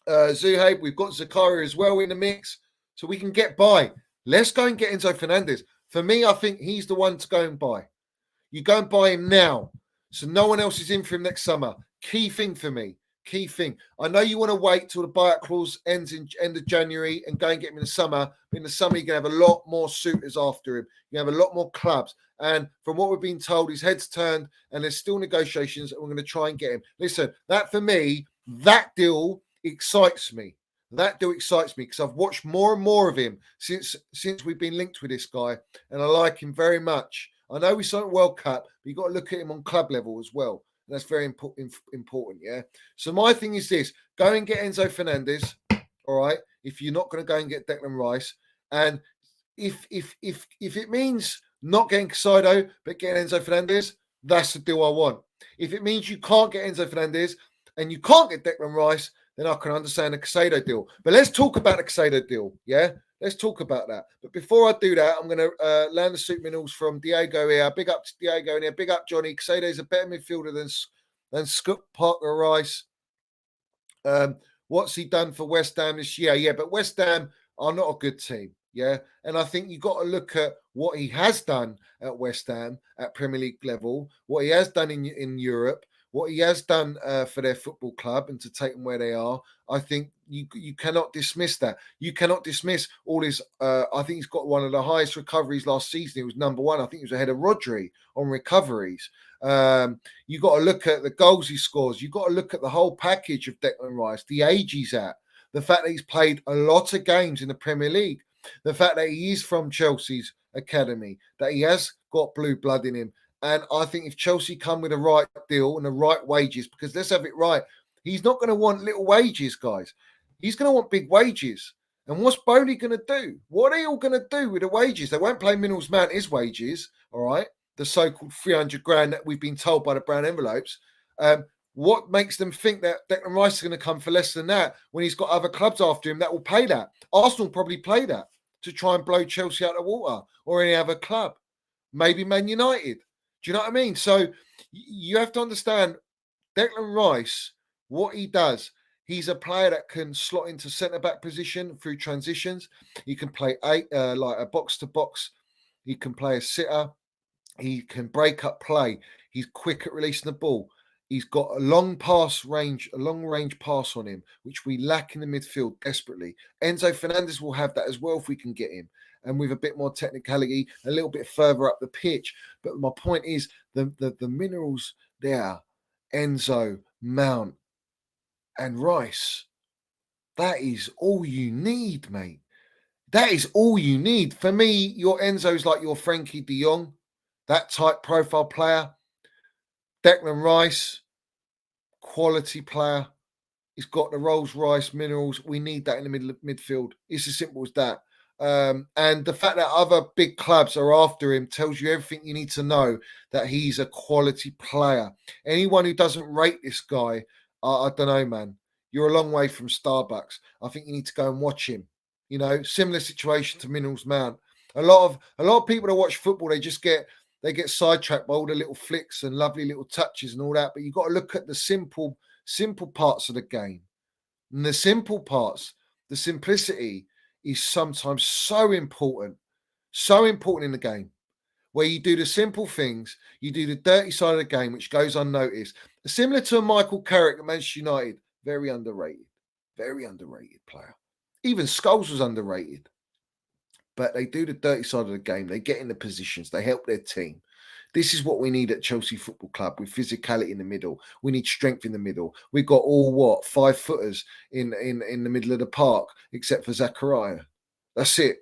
Zuhaib, we've got Zakaria as well in the mix. So we can get by. Let's go and get Enzo Fernandez. For me, I think he's the one to go and buy. You go and buy him now. So no one else is in for him next summer. Key thing for me. Key thing. I know you want to wait till the buyout clause ends in end of January and go and get him in the summer. But in the summer, you're going to have a lot more suitors after him. You have a lot more clubs. And from what we've been told, his head's turned and there's still negotiations and we're going to try and get him. Listen, that for me, that deal excites me. That deal excites me because I've watched more and more of him since we've been linked with this guy, and I like him very much. I know we saw World Cup, but you've got to look at him on club level as well. And that's very important, yeah? So my thing is this. Go and get Enzo Fernandez, all right, if you're not going to go and get Declan Rice. And if it means not getting Casado, but getting Enzo Fernandez, that's the deal I want. If it means you can't get Enzo Fernandez and you can't get Declan Rice, then I can understand the Casado deal. But let's talk about the Casado deal, yeah? Let's talk about that. But before I do that, I'm going to land the soup minerals from Diego here. Big up to Diego in here. Big up, Johnny. Casado is a better midfielder than Scott Parker Rice. What's he done for West Ham this year? Yeah, but West Ham are not a good team, yeah? And I think you've got to look at what he has done at West Ham at Premier League level, what he has done in Europe, what he has done for their football club and to take them where they are. I think you cannot dismiss that. You cannot dismiss all his. I think he's got one of the highest recoveries last season. He was number one. I think he was ahead of Rodri on recoveries. You got to look at the goals he scores. You got to look at the whole package of Declan Rice, the age he's at, the fact that he's played a lot of games in the Premier League, the fact that he is from Chelsea's academy, that he has got blue blood in him. And I think if Chelsea come with the right deal and the right wages, because let's have it right, he's not going to want little wages, guys. He's going to want big wages. And what's Bowley going to do? What are they all going to do with the wages? They won't pay Minnell's man his wages, all right? The so-called 300 grand that we've been told by the brown envelopes. What makes them think that Declan Rice is going to come for less than that when he's got other clubs after him that will pay that? Arsenal probably play that to try and blow Chelsea out of the water or any other club. Maybe Man United. Do you know what I mean? So you have to understand Declan Rice, what he does. He's a player that can slot into centre-back position through transitions. He can play like a box-to-box. He can play a sitter. He can break up play. He's quick at releasing the ball. He's got a long range pass on him, which we lack in the midfield desperately. Enzo Fernandez will have that as well if we can get him. And with a bit more technicality, a little bit further up the pitch. But my point is the minerals there, Enzo, Mount, and Rice. That is all you need, mate. That is all you need. For me, your Enzo's like your Frankie de Jong, that type profile player. Declan Rice, quality player. He's got the Rolls Royce minerals. We need that in the middle of midfield. It's as simple as that. And the fact that other big clubs are after him tells you everything you need to know that he's a quality player. Anyone who doesn't rate this guy, I don't know, man. You're a long way from Starbucks. I think you need to go and watch him. You know, similar situation to Minerals Mount. A lot of people that watch football, they get sidetracked by all the little flicks and lovely little touches and all that. But you've got to look at the simple parts of the game. And the simple parts, the simplicity is sometimes so important in the game, where you do the simple things, you do the dirty side of the game, which goes unnoticed. Similar to a Michael Carrick at Manchester United, very underrated player. Even Scholes was underrated. But they do the dirty side of the game. They get in the positions. They help their team. This is what we need at Chelsea Football Club, with physicality in the middle. We need strength in the middle. We've got all 5-footers in the middle of the park, except for Zachariah. That's it.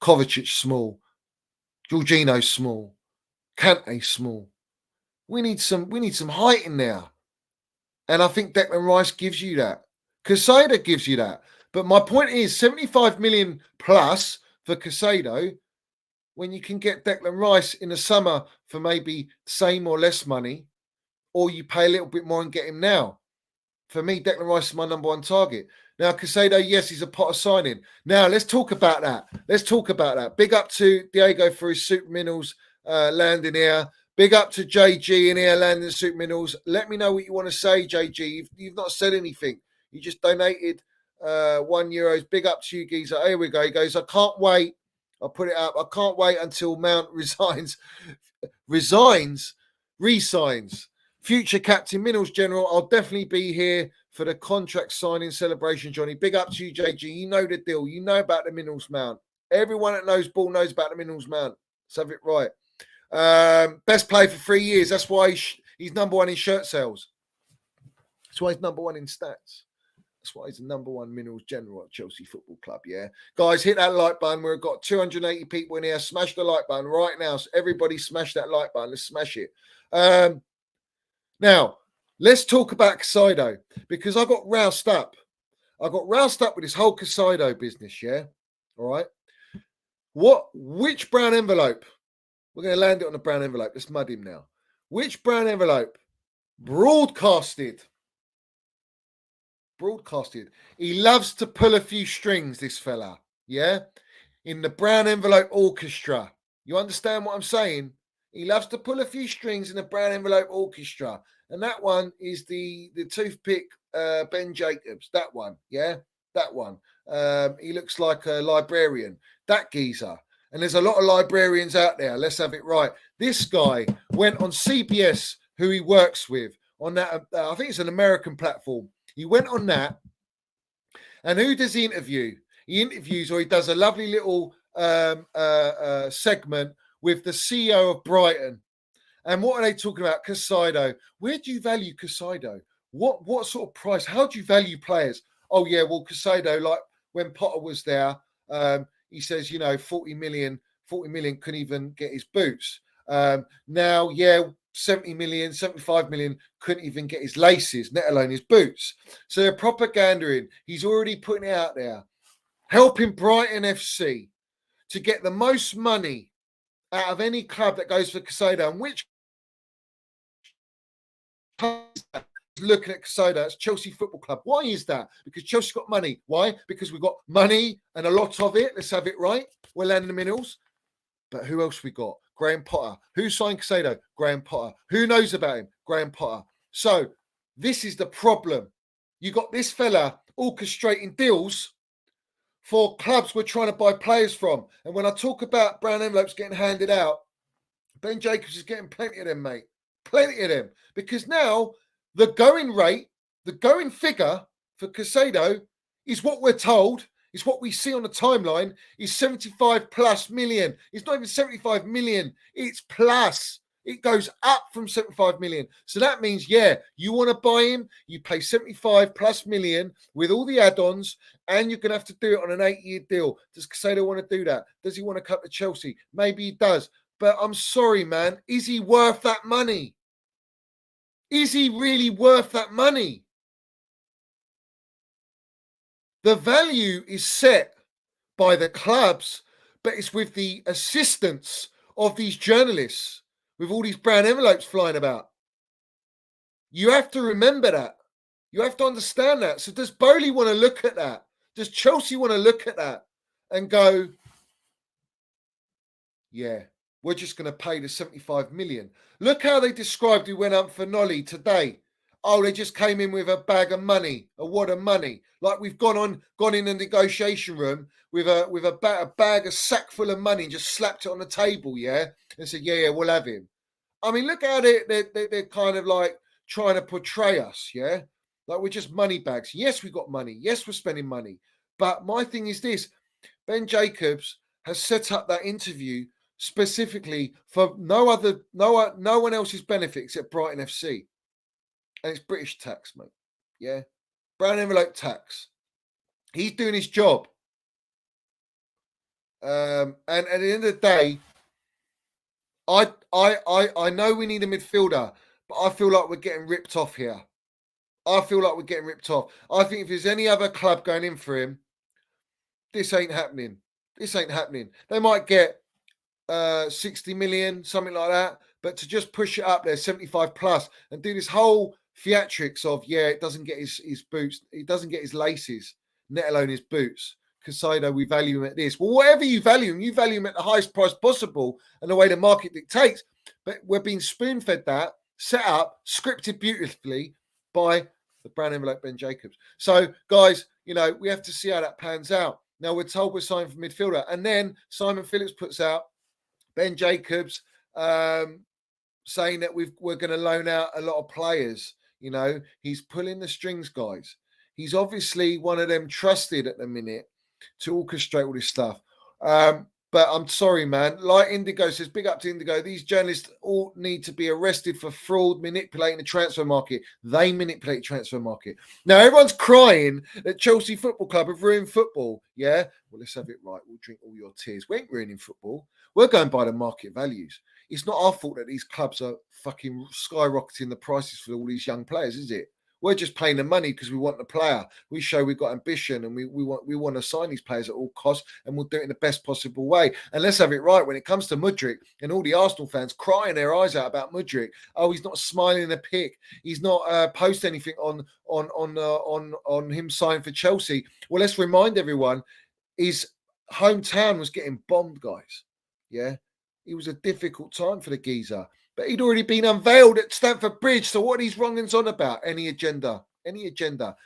Kovacic small. Jorginho small. Kante small. We need some height in there. And I think Declan Rice gives you that. Casado gives you that. But my point is 75 million plus for Casado, when you can get Declan Rice in the summer for maybe same or less money, or you pay a little bit more and get him now. For me, Declan Rice is my number one target. Now, Casado, yes, he's a Potter signing. Now, let's talk about that. Big up to Diego for his Super Minerals landing here. Big up to JG in here landing Super Minerals. Let me know what you want to say, JG. You've not said anything. You just donated €1. Big up to you, geezer. Here we go. He goes, I can't wait. I'll put it up. I can't wait until Mount resigns. Future Captain Minerals General. I'll definitely be here for the contract signing celebration, Johnny. Big up to you, JG. You know the deal. You know about the Minerals Mount. Everyone that knows ball knows about the Minerals Mount. Let's have it right. Best player for 3 years. That's why he's number one in shirt sales. That's why he's number one in stats. That's why he's the number one Minerals General at Chelsea Football Club, yeah? Guys, hit that like button. We've got 280 people in here. Smash the like button right now. So everybody smash that like button. Let's smash it. Now, let's talk about Casado, because I got roused up. with this whole Casado business, yeah? All right? Which brown envelope? We're going to land it on the brown envelope. Let's mud him now. Which brown envelope? Broadcasted. He loves to pull a few strings, this fella. Yeah? In the brown envelope orchestra. You understand what I'm saying? He loves to pull a few strings in the brown envelope orchestra. And that one is the toothpick Ben Jacobs. That one. Yeah? That one. He looks like a librarian. That geezer. And there's a lot of librarians out there. Let's have it right. This guy went on CBS, who he works with, on that. I think it's an American platform. He went on that, and who does he interview? He interviews, or he does a lovely little segment with the CEO of Brighton. And what are they talking about? Casado. Where do you value Casado? What sort of price? How do you value players? Oh, yeah, well, Casado, like when Potter was there, he says, 40 million couldn't even get his boots. Now, yeah, 70 million, 75 million couldn't even get his laces, let alone his boots. So they're propagandering. He's already putting it out there, helping Brighton FC to get the most money out of any club that goes for Casado. And which looking at Casado, it's Chelsea Football Club. Why is that? Because Chelsea's got money. Why? Because we've got money and a lot of it. Let's have it right. We're landing the minerals. But who else we got? Graham Potter. Who signed Casado? Graham Potter. Who knows about him? Graham Potter. So this is the problem. You got this fella orchestrating deals for clubs we're trying to buy players from. And when I talk about brown envelopes getting handed out, Ben Jacobs is getting plenty of them, mate. Plenty of them. Because now the going rate, the going figure for Casado is what we're told. It's what we see on the timeline is 75 plus million. It's not even 75 million. It's plus. It goes up from 75 million. So that means, yeah, you want to buy him, you pay 75 plus million with all the add-ons, and you're going to have to do it on an 8-year deal. Does Casado want to do that? Does he want to cut to Chelsea? Maybe he does. But I'm sorry, man. Is he worth that money? Is he really worth that money? The value is set by the clubs, but it's with the assistance of these journalists with all these brown envelopes flying about. You have to remember that. You have to understand that. So does Bowley want to look at that? Does Chelsea want to look at that and go, yeah, we're just going to pay the 75 million. Look how they described who went up for Noni today. Oh, they just came in with a bag of money, a wad of money. Like we've gone in the negotiation room with a bag, a sack full of money, and just slapped it on the table, yeah, and said, yeah, we'll have him. I mean, look how they're kind of like trying to portray us, yeah, like we're just money bags. Yes, we've got money. Yes, we're spending money. But my thing is this: Ben Jacobs has set up that interview specifically for no one else's benefit except Brighton FC. And it's British tax, mate. Yeah. Brown envelope tax. He's doing his job. And at the end of the day, I know we need a midfielder, but I feel like we're getting ripped off here. I feel like we're getting ripped off. I think if there's any other club going in for him, this ain't happening. This ain't happening. They might get 60 million, something like that. But to just push it up there, 75 plus, and do this whole theatrics of, yeah, it doesn't get his boots, it doesn't get his laces, let alone his boots. Casado, we value him at this. Well, whatever you value him at the highest price possible and the way the market dictates. But we're being spoon-fed that, set up, scripted beautifully by the brown envelope Ben Jacobs. So, guys, we have to see how that pans out. Now, we're told we're signing for midfielder. And then Simon Phillips puts out Ben Jacobs saying that we're going to loan out a lot of players. He's pulling the strings, guys. He's obviously one of them trusted at the minute to orchestrate all this stuff. But I'm sorry, man. Like Indigo says, big up to Indigo. These journalists all need to be arrested for fraud, manipulating the transfer market. They manipulate the transfer market. Now, everyone's crying that Chelsea Football Club have ruined football. Yeah? Well, let's have it right. We'll drink all your tears. We ain't ruining football. We're going by the market values. It's not our fault that these clubs are fucking skyrocketing the prices for all these young players, is it? We're just paying the money because we want the player. We show we've got ambition and we want to sign these players at all costs, and we'll do it in the best possible way. And let's have it right when it comes to Mudryk, and all the Arsenal fans crying their eyes out about Mudryk. Oh, he's not smiling in a pic. He's not post anything on him signing for Chelsea. Well, let's remind everyone, his hometown was getting bombed, guys. Yeah, it was a difficult time for the geezer. But he'd already been unveiled at Stamford Bridge. So what are these wrongins on about? Any agenda,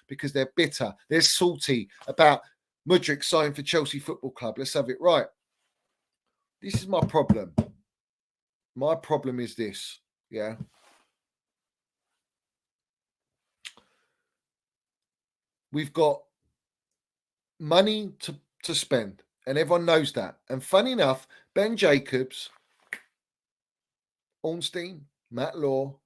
because they're bitter. They're salty about Mudryk signing for Chelsea Football Club. Let's have it right. This is my problem. My problem is this, yeah. We've got money to spend, and everyone knows that. And funny enough, Ben Jacobs, Ornstein, Matt Law,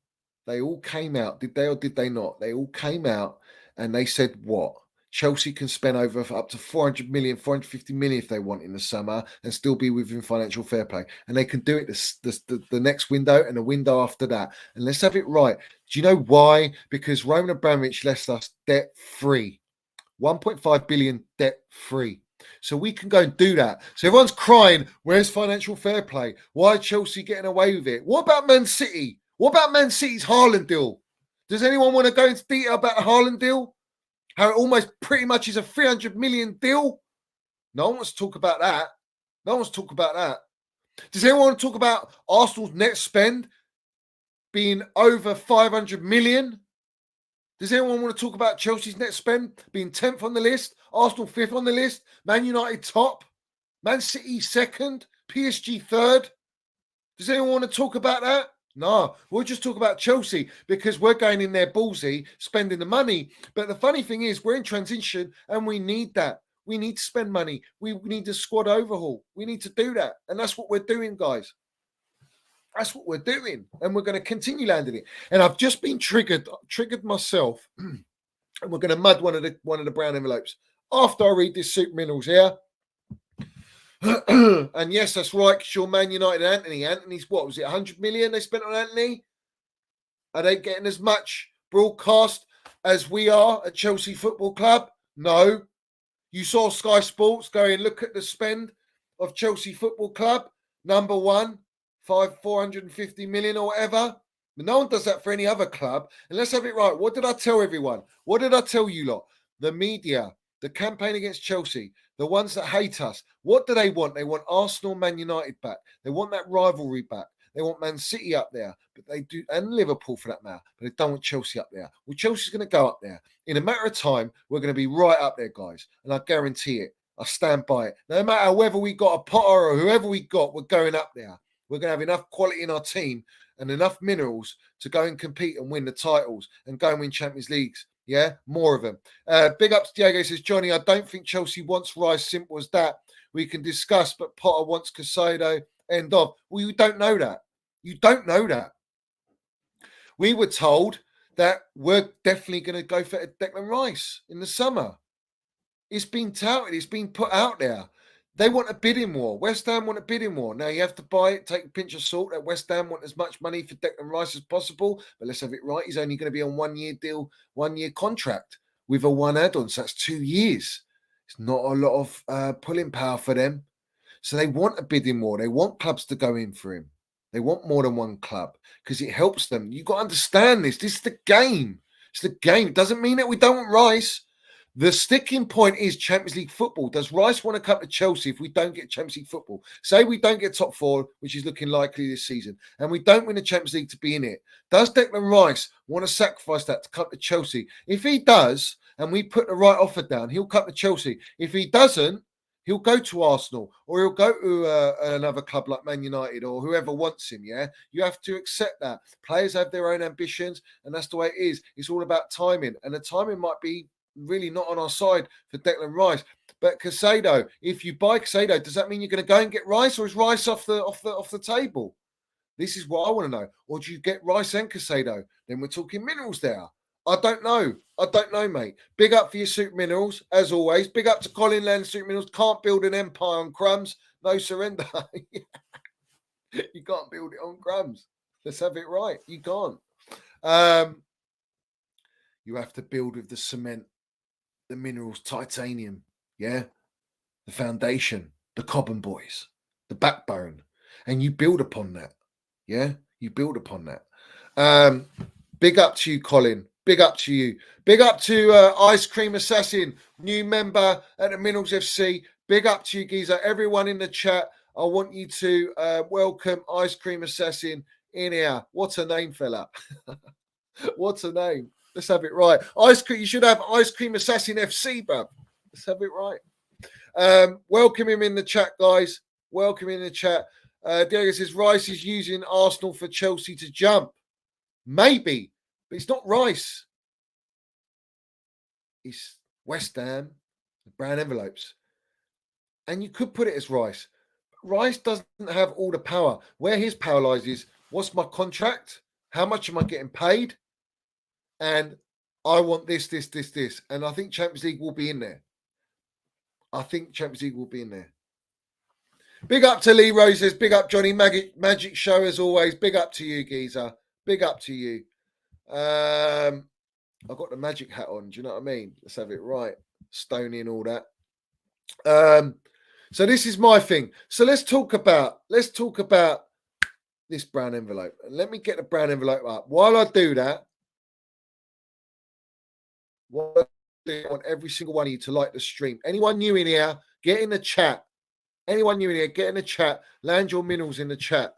they all came out. Did they or did they not? They all came out and they said, what? Chelsea can spend up to 400 million, 450 million if they want in the summer and still be within financial fair play. And they can do it the next window and the window after that. And let's have it right. Do you know why? Because Roman Abramovich left us debt-free. 1.5 billion debt-free. So we can go and do that. So everyone's crying, where's financial fair play? Why are Chelsea getting away with it? What about Man City? What about Man City's Haaland deal? Does anyone want to go into detail about the Haaland deal? How it almost pretty much is a 300 million deal? No one wants to talk about that. No one wants to talk about that. Does anyone want to talk about Arsenal's net spend being over 500 million? Does anyone want to talk about Chelsea's net spend being 10th on the list, Arsenal 5th on the list, Man United top, Man City 2nd, PSG 3rd? Does anyone want to talk about that? No, we'll just talk about Chelsea because we're going in there ballsy, spending the money. But the funny thing is, we're in transition and we need that. We need to spend money. We need a squad overhaul. We need to do that. And that's what we're doing, guys. That's what we're doing, and we're going to continue landing it. And I've just been triggered myself, and we're going to mud one of the brown envelopes after I read this Super Minerals here. And yes, that's right. Sure, Man United, Anthony. Anthony's what was it? 100 million they spent on Anthony. Are they getting as much broadcast as we are at Chelsea Football Club? No. You saw Sky Sports go and look at the spend of Chelsea Football Club. Number one, 450 million or whatever. But no one does that for any other club. And let's have it right. What did I tell everyone? What did I tell you lot? The media, the campaign against Chelsea, the ones that hate us. What do they want? They want Arsenal, Man United back. They want that rivalry back. They want Man City up there, but they do, and Liverpool for that matter, but they don't want Chelsea up there. Well, Chelsea's going to go up there. In a matter of time, we're going to be right up there, guys. And I guarantee it. I stand by it. No matter whether we got a Potter or whoever we got, we're going up there. We're going to have enough quality in our team and enough minerals to go and compete and win the titles and go and win Champions Leagues. Yeah, more of them. Big up to Diego. Says, Johnny, I don't think Chelsea wants Rice. Simple as that. We can discuss, but Potter wants Casado. End of. Well, you don't know that. You don't know that. We were told that we're definitely going to go for Declan Rice in the summer. It's been touted. It's been put out there. They want a bidding war. West Ham want a bidding war. Now, you have to buy it, take a pinch of salt that West Ham want as much money for Declan Rice as possible. But let's have it right. He's only going to be on 1 year deal, 1 year contract with a one add-on. So that's 2 years. It's not a lot of pulling power for them. So they want a bidding war. They want clubs to go in for him. They want more than one club because it helps them. You've got to understand this. This is the game. It's the game. It doesn't mean that we don't want Rice. The sticking point is Champions League football. Does Rice want to come to Chelsea if we don't get Champions League football? Say we don't get top four, which is looking likely this season, and we don't win the Champions League to be in it. Does Declan Rice want to sacrifice that to come to Chelsea? If he does, and we put the right offer down, he'll come to Chelsea. If he doesn't, he'll go to Arsenal or he'll go to another club like Man United or whoever wants him, yeah? You have to accept that. Players have their own ambitions, and that's the way it is. It's all about timing, and the timing might be really not on our side for Declan Rice. But Casado, if you buy Casado, does that mean you're going to go and get Rice, or is Rice off the table? This is what I want to know. Or do you get Rice and Casado? Then we're talking minerals there. I don't know, mate. Big up for your Super Minerals, as always. Big up to Colin Land Super Minerals. Can't build an empire on crumbs. No surrender. You can't build it on crumbs. Let's have it right. You can't. You have to build with the cement, the minerals, titanium, yeah? The foundation, the Cobham boys, the backbone. And you build upon that, yeah? You build upon that. Big up to you, Colin. Big up to you. Big up to Ice Cream Assassin, new member at the Minerals FC. Big up to you, Geezer. Everyone in the chat, I want you to welcome Ice Cream Assassin in here. What's her name, fella? What's her name? Let's have it right. Ice Cream. You should have Ice Cream Assassin FC, bruv. Let's have it right. Welcome him in the chat, guys. Welcome in the chat. Diego says Rice is using Arsenal for Chelsea to jump. Maybe. But it's not Rice. It's West Ham, brown envelopes. And you could put it as Rice. Rice doesn't have all the power. Where his power lies is, what's my contract? How much am I getting paid? And I want this. And I think Champions League will be in there. Big up to Lee Roses. Big up Johnny Magic Show as always. Big up to you, Geezer. Big up to you. I've got the magic hat on. Do you know what I mean? Let's have it right. Stony and all that. So this is my thing. So let's talk about this brown envelope. Let me get the brown envelope up. While I do that, I want every single one of you to like the stream. Anyone new in here, get in the chat. Anyone new in here, get in the chat. Land your minerals in the chat.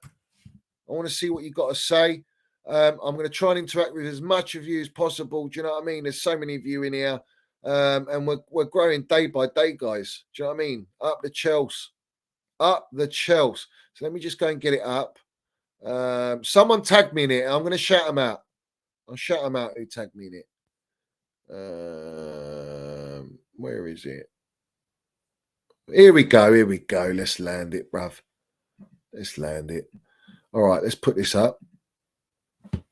I want to see what you got to say. I'm going to try and interact with as much of you as possible. Do you know what I mean? There's so many of you in here. And we're growing day by day, guys. Do you know what I mean? Up the Chelsea. So let me just go and get it up. Someone tagged me in it. I'm going to shout them out. I'll shout them out who tagged me in it. Where is it? Here we go. Let's land it, bruv. Let's land it. All right, let's put this up. Let's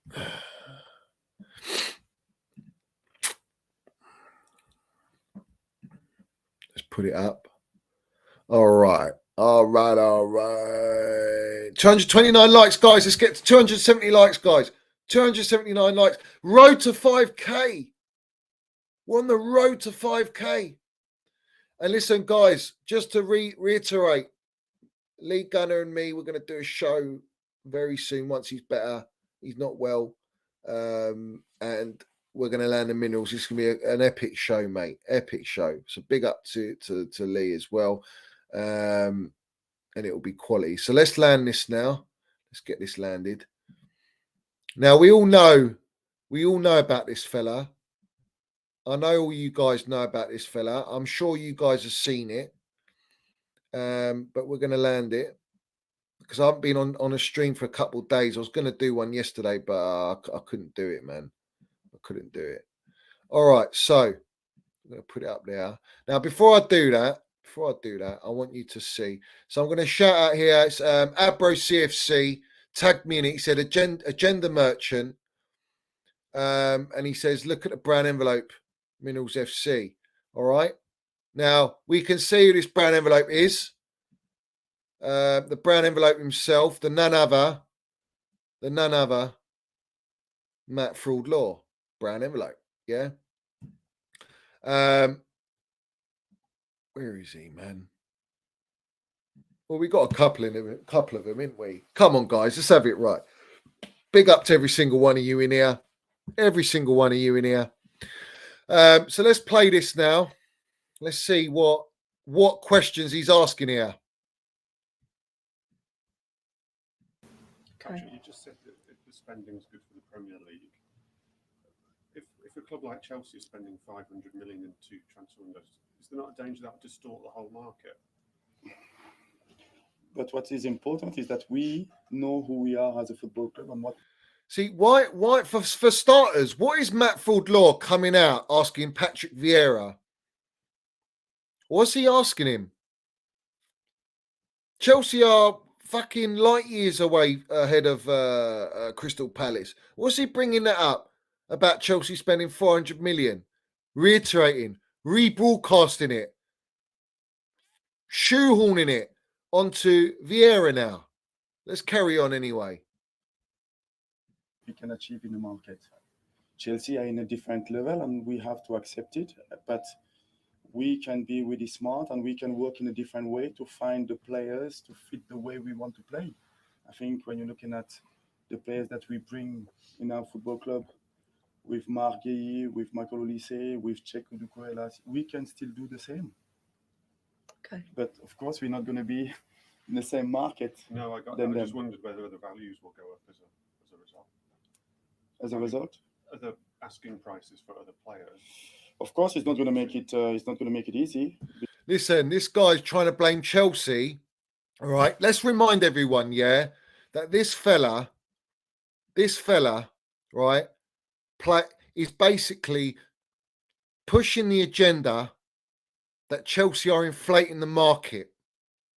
put it up. All right. 229 likes, guys. Let's get to 270 likes, guys. 279 likes. Road to 5K. We're on the road to 5K. And listen, guys, just to reiterate, Lee Gunner and me, we're going to do a show very soon once he's better. He's not well. And we're going to land the minerals. It's going to be an epic show, mate. Epic show. So big up to Lee as well. And it will be quality. So let's land this now. Let's get this landed. Now, we all know about this fella. I know all you guys know about this fella. I'm sure you guys have seen it. But we're going to land it because I haven't been on a stream for a couple of days. I was going to do one yesterday, but I couldn't do it, man. I couldn't do it. All right, so I'm going to put it up there. Now, before I do that, I want you to see. So I'm going to shout out here. It's Abro CFC tagged me in it. He said agenda merchant. And he says, look at the brown envelope, Minerals FC. All right. Now, we can see who this brown envelope is. The brown envelope himself, the none other, Matt Fraud Law, brown envelope. Yeah. Where is he, man? Well, we got a couple of them, haven't we? Come on, guys, let's have it right. Big up to every single one of you in here. So let's play this now. Let's see what questions he's asking here. Actually, you just said that the spending is good for the Premier League. If a club like Chelsea is spending 500 million into transfer windows, is there not a danger that would distort the whole market? But what is important is that we know who we are as a football club and what. See, why for starters, what is Matt Fraud Law coming out asking Patrick Vieira? What's he asking him? Chelsea are fucking light years away ahead of Crystal Palace. What's he bringing that up about Chelsea spending 400 million? Reiterating, rebroadcasting it, shoehorning it onto Vieira now. Let's carry on anyway. We can achieve in the market. Chelsea are in a different level and we have to accept it. But we can be really smart and we can work in a different way to find the players to fit the way we want to play. I think when you're looking at the players that we bring in our football club, with Marc Guéhi, with Michael Olise, with Cheikh Odukoela, we can still do the same. Okay. But of course, we're not going to be in the same market. No, I just wondered whether the values will go up as a result. As a result? The asking prices for other players. Of course, it's not going to make it. It's not going to make it easy. Listen, this guy's trying to blame Chelsea. All right, let's remind everyone, that this fella, right, is basically pushing the agenda that Chelsea are inflating the market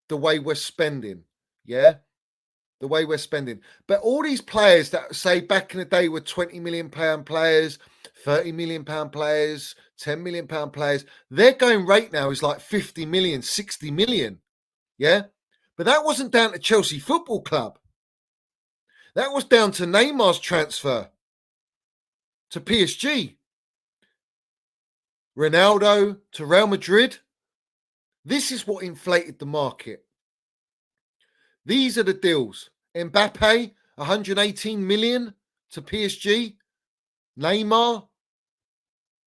the way we're spending. Yeah. The way we're spending. But all these players that say back in the day were 20 million pound players, 30 million pound players, 10 million pound players, their going rate now is like 50 million, 60 million. Yeah. But that wasn't down to Chelsea Football Club. That was down to Neymar's transfer to PSG. Ronaldo to Real Madrid. This is what inflated the market. These are the deals. Mbappe, 118 million to PSG. Neymar.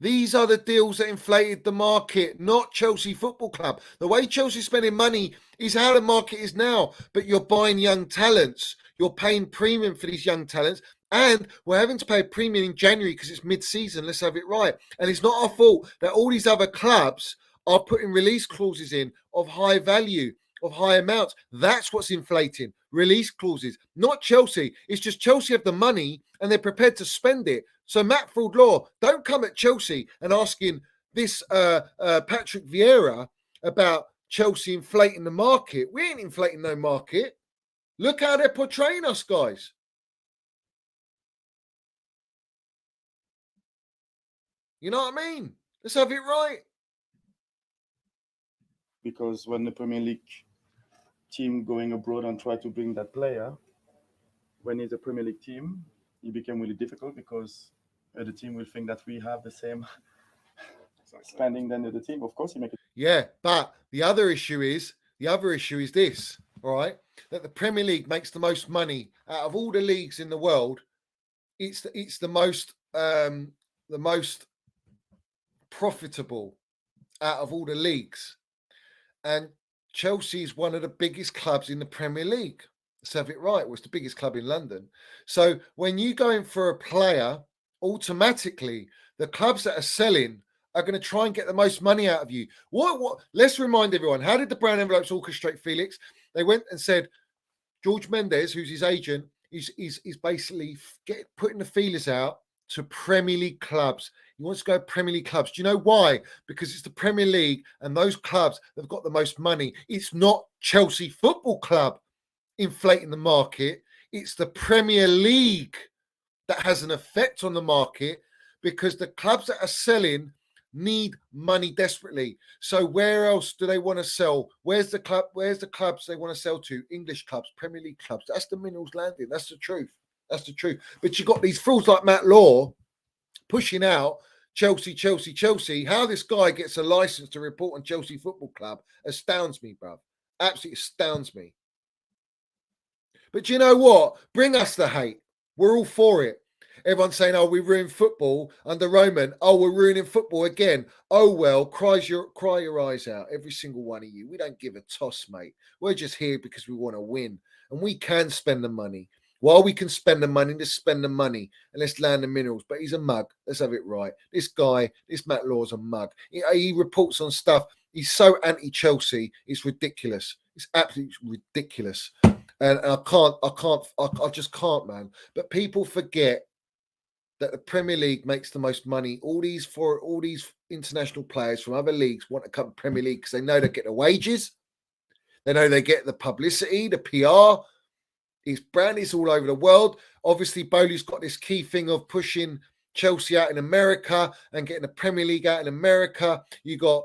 These are the deals that inflated the market, not Chelsea Football Club. The way Chelsea's spending money is how the market is now. But you're buying young talents. You're paying premium for these young talents. And we're having to pay a premium in January because it's mid-season. Let's have it right. And it's not our fault that all these other clubs are putting release clauses in of high value, of high amounts. That's what's inflating. Release clauses. Not Chelsea. It's just Chelsea have the money and they're prepared to spend it. So Matt Fraud Law, don't come at Chelsea and asking this Patrick Vieira about Chelsea inflating the market. We ain't inflating no market. Look how they're portraying us, guys. You know what I mean? Let's have it right. Because when the Premier League team going abroad and try to bring that player, when it's a Premier League team, it became really difficult because the team will think that we have the same spending than the other team. Of course, you make it. Yeah, but the other issue is this, all right? That the Premier League makes the most money out of all the leagues in the world. It's the most profitable out of all the leagues, and Chelsea is one of the biggest clubs in the Premier League. Let's have it right. Well, it's the biggest club in London. So when you go in for a player, automatically the clubs that are selling are going to try and get the most money out of you. What? Let's remind everyone, how did the brown envelopes orchestrate Felix? They went and said, George Mendes, who's his agent, is basically putting the feelers out to Premier League clubs. He wants to go Premier League clubs. Do you know why? Because it's the Premier League and those clubs that have got the most money. It's not Chelsea Football Club inflating the market. It's the Premier League that has an effect on the market because the clubs that are selling need money desperately. So where else do they want to sell? Where's the clubs they want to sell to? English clubs, Premier League clubs. That's the minerals landing. That's the truth. That's the truth. But you've got these fools like Matt Law pushing out Chelsea. How this guy gets a license to report on Chelsea Football Club astounds me, bruv. Absolutely astounds me. But you know what? Bring us the hate. We're all for it. Everyone's saying, oh, we ruined football under Roman. Oh, we're ruining football again. Oh, well, cry your eyes out, every single one of you. We don't give a toss, mate. We're just here because we want to win. And we can spend the money. While we can spend the money, let's spend the money and let's land the minerals. But he's a mug. Let's have it right. This guy, this Matt Law's a mug. He reports on stuff. He's so anti-Chelsea. It's ridiculous. It's absolutely ridiculous. And I just can't, man. But people forget that the Premier League makes the most money. All these international players from other leagues want to come to Premier League because they know they get the wages. They know they get the publicity, the PR. His brand is all over the world. Obviously, Bowley's got this key thing of pushing Chelsea out in America and getting the Premier League out in America. You got,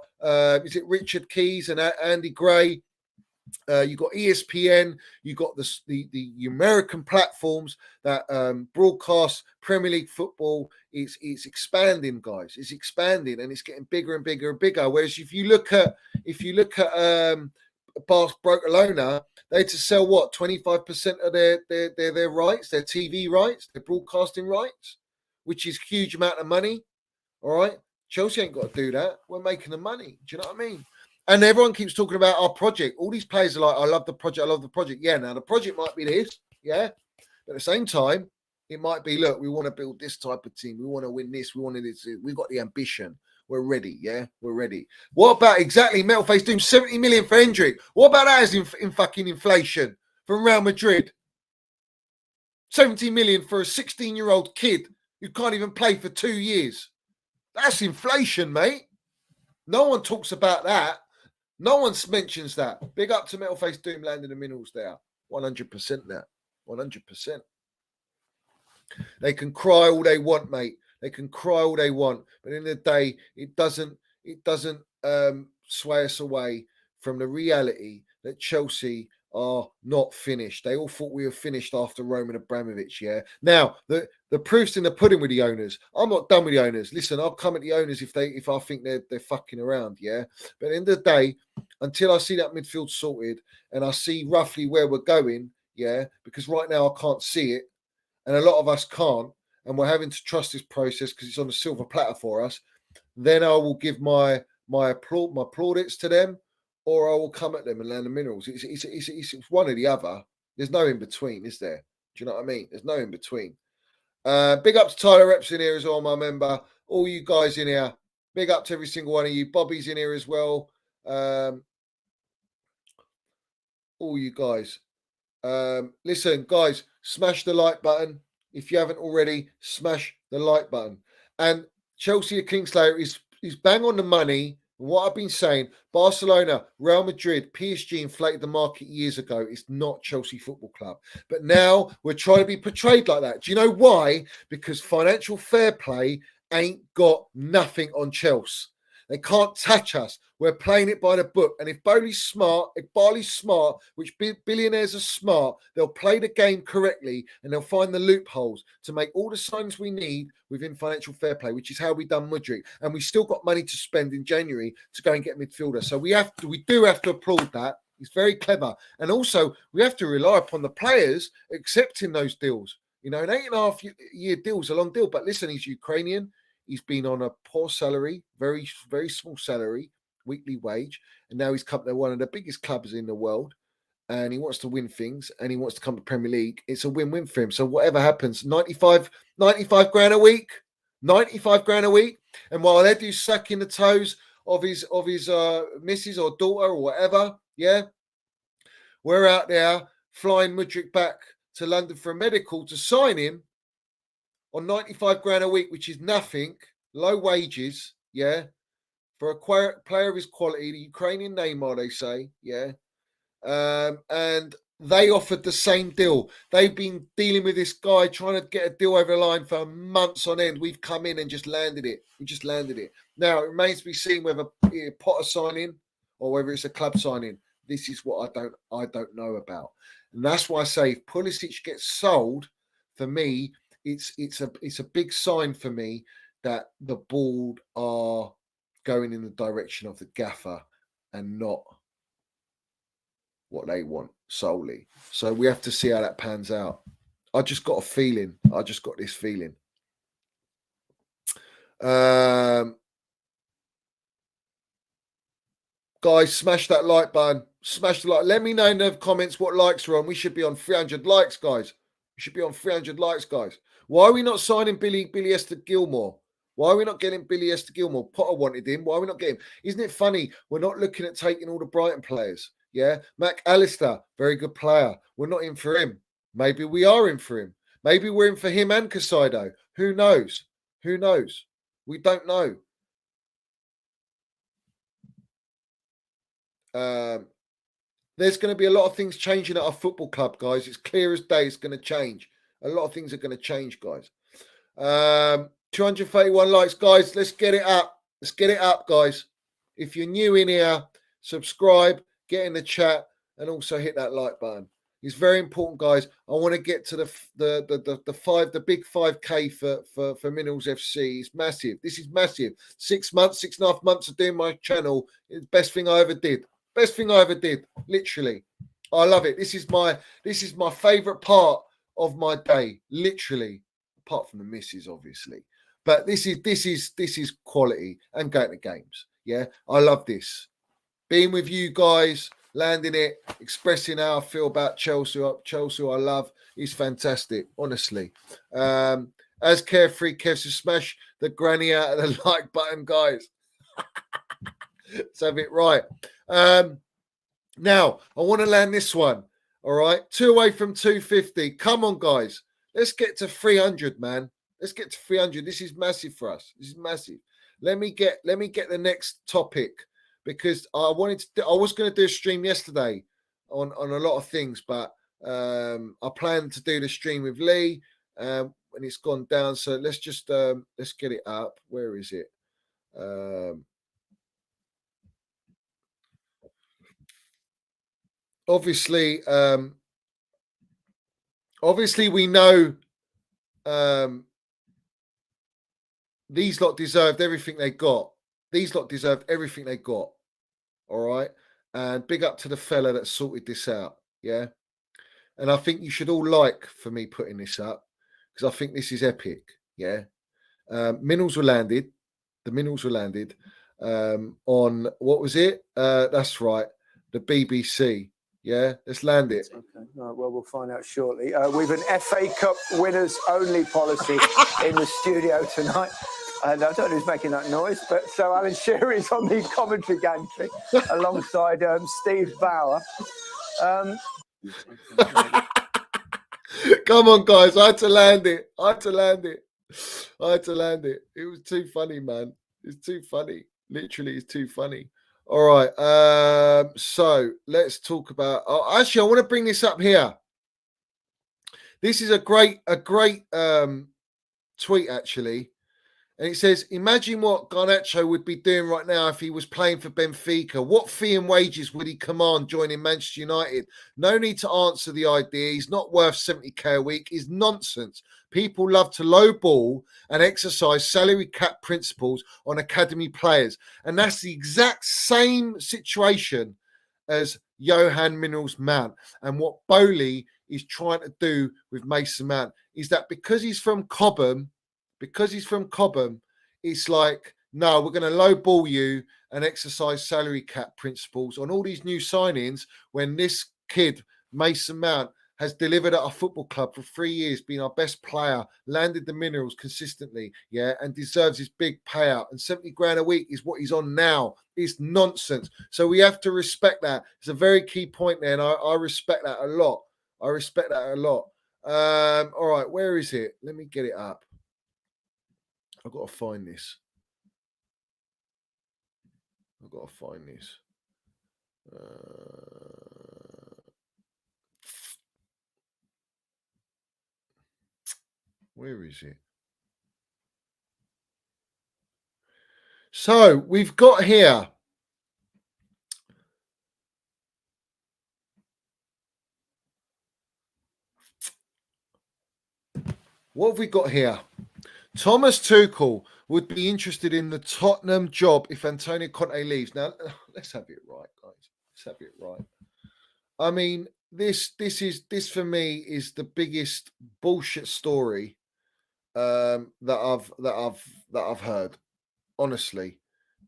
is it Richard Keys and Andy Gray? You got ESPN, you got the American platforms that broadcast Premier League football. It's expanding, guys. It's expanding and it's getting bigger and bigger and bigger. Whereas if you look at Barcelona, they had to sell what 25% of their rights, their TV rights, their broadcasting rights, which is a huge amount of money. All right, Chelsea ain't got to do that. We're making the money. Do you know what I mean? And everyone keeps talking about our project. All these players are like, I love the project. Yeah, now the project might be this, yeah. But at the same time, it might be, look, we want to build this type of team. We want to win this. We want this. We've got the ambition. We're ready, yeah? We're ready. What about exactly Metalface doing 70 million for Hendrick? What about that as in fucking inflation from Real Madrid? 70 million for a 16-year-old kid who can't even play for 2 years. That's inflation, mate. No one talks about that. No one mentions that. Big up to Metalface Doom landing the minerals there. 100% there. 100%. They can cry all they want, mate. They can cry all they want. But in the day, it doesn't sway us away from the reality that Chelsea are not finished. They all thought we were finished after Roman Abramovich, yeah? Now, the proof's in the pudding with the owners. I'm not done with the owners. Listen, I'll come at the owners if I think they're fucking around, yeah? But at the end of the day, until I see that midfield sorted and I see roughly where we're going, yeah? Because right now I can't see it, and a lot of us can't, and we're having to trust this process because it's on a silver platter for us, then I will give my plaudits to them, or I will come at them and land the minerals. It's one or the other. There's no in between, is there? Do you know what I mean? There's no in between. Big up to Tyler Reps in here as well, my member. All you guys in here. Big up to every single one of you. Bobby's in here as well. All you guys. Listen, guys, smash the like button. If you haven't already, smash the like button. And Chelsea Kingslayer is bang on the money What I've been saying, Barcelona, Real Madrid, PSG inflated the market years ago. It's not Chelsea Football Club. But now we're trying to be portrayed like that. Do you know why? Because financial fair play ain't got nothing on Chelsea. They can't touch us. We're playing it by the book. And if Barley's smart, which billionaires are smart, they'll play the game correctly and they'll find the loopholes to make all the signs we need within financial fair play, which is how we done Mudryk. And we still got money to spend in January to go and get midfielder. So we do have to applaud that. It's very clever. And also we have to rely upon the players accepting those deals. You know, an 8.5-year deal is a long deal. But listen, he's Ukrainian. He's been on a poor salary, very, very small salary, weekly wage. And now he's come to one of the biggest clubs in the world. And he wants to win things and he wants to come to Premier League. It's a win-win for him. So whatever happens, 95 grand a week, 95 grand a week. And while Edu's sucking the toes of his missus or daughter or whatever, yeah, we're out there flying Mudryk back to London for a medical to sign him on 95 grand a week, which is nothing, low wages, yeah, for a player of his quality, the Ukrainian Neymar, they say, yeah. And they offered the same deal. They've been dealing with this guy, trying to get a deal over the line for months on end. We've come in and just landed it. We just landed it. Now, it remains to be seen whether Potter signing or whether it's a club signing. This is what I don't know about. And that's why I say if Pulisic gets sold, for me, it's a big sign for me that the board are going in the direction of the gaffer and not what they want solely. So we have to see how that pans out. I just got a feeling. I just got this feeling. Guys, smash that like button. Smash the like. Let me know in the comments what likes are on. We should be on 300 likes, guys. We should be on 300 likes, guys. Why are we not signing Billy Esther Gilmore? Why are we not getting Billy Esther Gilmore? Potter wanted him. Why are we not getting him? Isn't it funny? We're not looking at taking all the Brighton players. Yeah. Mac Allister, very good player. We're not in for him. Maybe we are in for him. Maybe we're in for him and Casado. Who knows? Who knows? We don't know. There's going to be a lot of things changing at our football club, guys. It's clear as day it's going to change. A lot of things are going to change, guys. 231 likes, guys. Let's get it up. Let's get it up, guys. If you're new in here, subscribe, get in the chat, and also hit that like button. It's very important, guys. I want to get to the big 5K for Minerals FC. It's massive. This is massive. 6 months, 6.5 months of doing my channel. It's the best thing I ever did. Best thing I ever did. Literally. I love it. This is my favorite part of my day. Literally. Apart from the misses, obviously. But this is quality and going to games. Yeah. I love this. Being with you guys, landing it, expressing how I feel about Chelsea I love is fantastic, honestly. As Carefree Kev says, smash the granny out of the like button, guys. Let's have it right. Now, I want to land this one. All right. 2 away from 250. Come on, guys. Let's get to 300, man. Let's get to 300. This is massive for us. This is massive. Let me get the next topic because I was going to do a stream yesterday on a lot of things, but I planned to do the stream with Lee and it's gone down. So let's just let's get it up. Where is it? Obviously, we know these lot deserved everything they got. These lot deserved everything they got. All right. And big up to the fella that sorted this out. Yeah. And I think you should all like for me putting this up because I think this is epic. Yeah. Minerals were landed. The minerals were landed on what was it? That's right. The BBC. Yeah, let's land it. Okay. Right, well, we'll find out shortly. We've an FA Cup winners only policy in the studio tonight. And I don't know who's making that noise, but so Alan Shearer is on the commentary gantry alongside Steve Bauer. Come on, guys. I had to land it. It was too funny, man. It's too funny. Literally, it's too funny. All right. So let's talk about. Oh, actually, I want to bring this up here. This is a great tweet actually, and it says, "Imagine what Garnacho would be doing right now if he was playing for Benfica. What fee and wages would he command joining Manchester United? No need to answer the idea. He's not worth 70k a week. Is nonsense. People love to lowball and exercise salary cap principles on academy players, and that's the exact same situation as Johan Minerals Mount. And what Bowley is trying to do with Mason Mount is that because he's from Cobham, it's like, no, we're going to lowball you and exercise salary cap principles on all these new signings when this kid, Mason Mount, has delivered at our football club for 3 years, been our best player, landed the minerals consistently, and deserves his big payout. And 70 grand a week is what he's on now. It's nonsense. So we have to respect that. It's a very key point there, and I respect that a lot. All right, where is it? Let me get it up. I've got to find this. Where is it? So we've got here. What have we got here? Thomas Tuchel would be interested in the Tottenham job if Antonio Conte leaves. Now, let's have it right, guys. Let's have it right. I mean, this for me is the biggest bullshit story that I've heard. Honestly,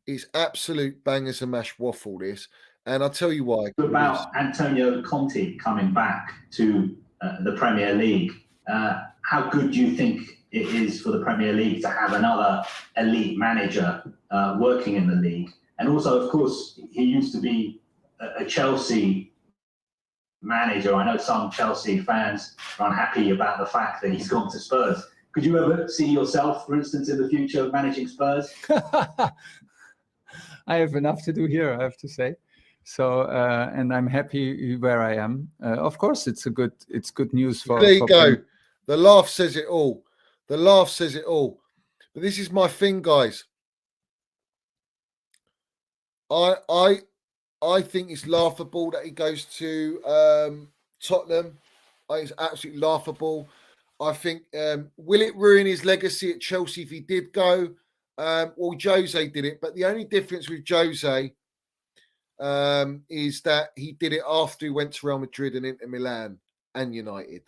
it's absolute bangers and mash waffle. This, and I'll tell you why. About Antonio Conte coming back to the Premier League, how good do you think it is for the Premier League to have another elite manager working in the league? And also, of course, he used to be a Chelsea manager. I know some Chelsea fans are unhappy about the fact that he's gone to Spurs. Could you ever see yourself, for instance, in the future managing Spurs? I have enough to do here, I have to say. So, and I'm happy where I am. Of course, it's good news for. There you go. The laugh says it all. But this is my thing, guys. I think it's laughable that he goes to Tottenham. I think it's absolutely laughable. I think, will it ruin his legacy at Chelsea if he did go? Well, Jose did it, but the only difference with Jose is that he did it after he went to Real Madrid and Inter Milan and United.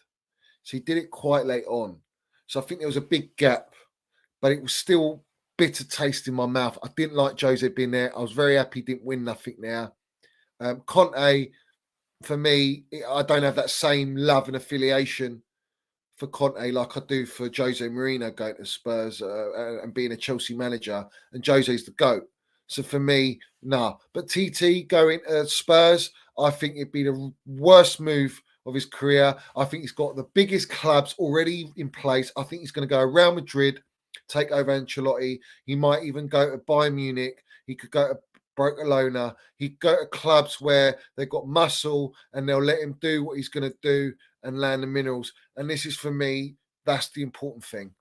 So he did it quite late on. So I think there was a big gap, but it was still bitter taste in my mouth. I didn't like Jose being there. I was very happy he didn't win nothing there. Conte, for me, I don't have that same love and affiliation for Conte like I do for Jose Mourinho going to Spurs and being a Chelsea manager, and Jose's the GOAT. So for me, nah. But TT going to Spurs, I think it'd be the worst move of his career. I think he's got the biggest clubs already in place. I think he's going to go around Madrid, take over Ancelotti. He might even go to Bayern Munich. He could go to Barcelona. He'd go to clubs where they've got muscle and they'll let him do what he's going to do and land the minerals. And this is, for me, that's the important thing.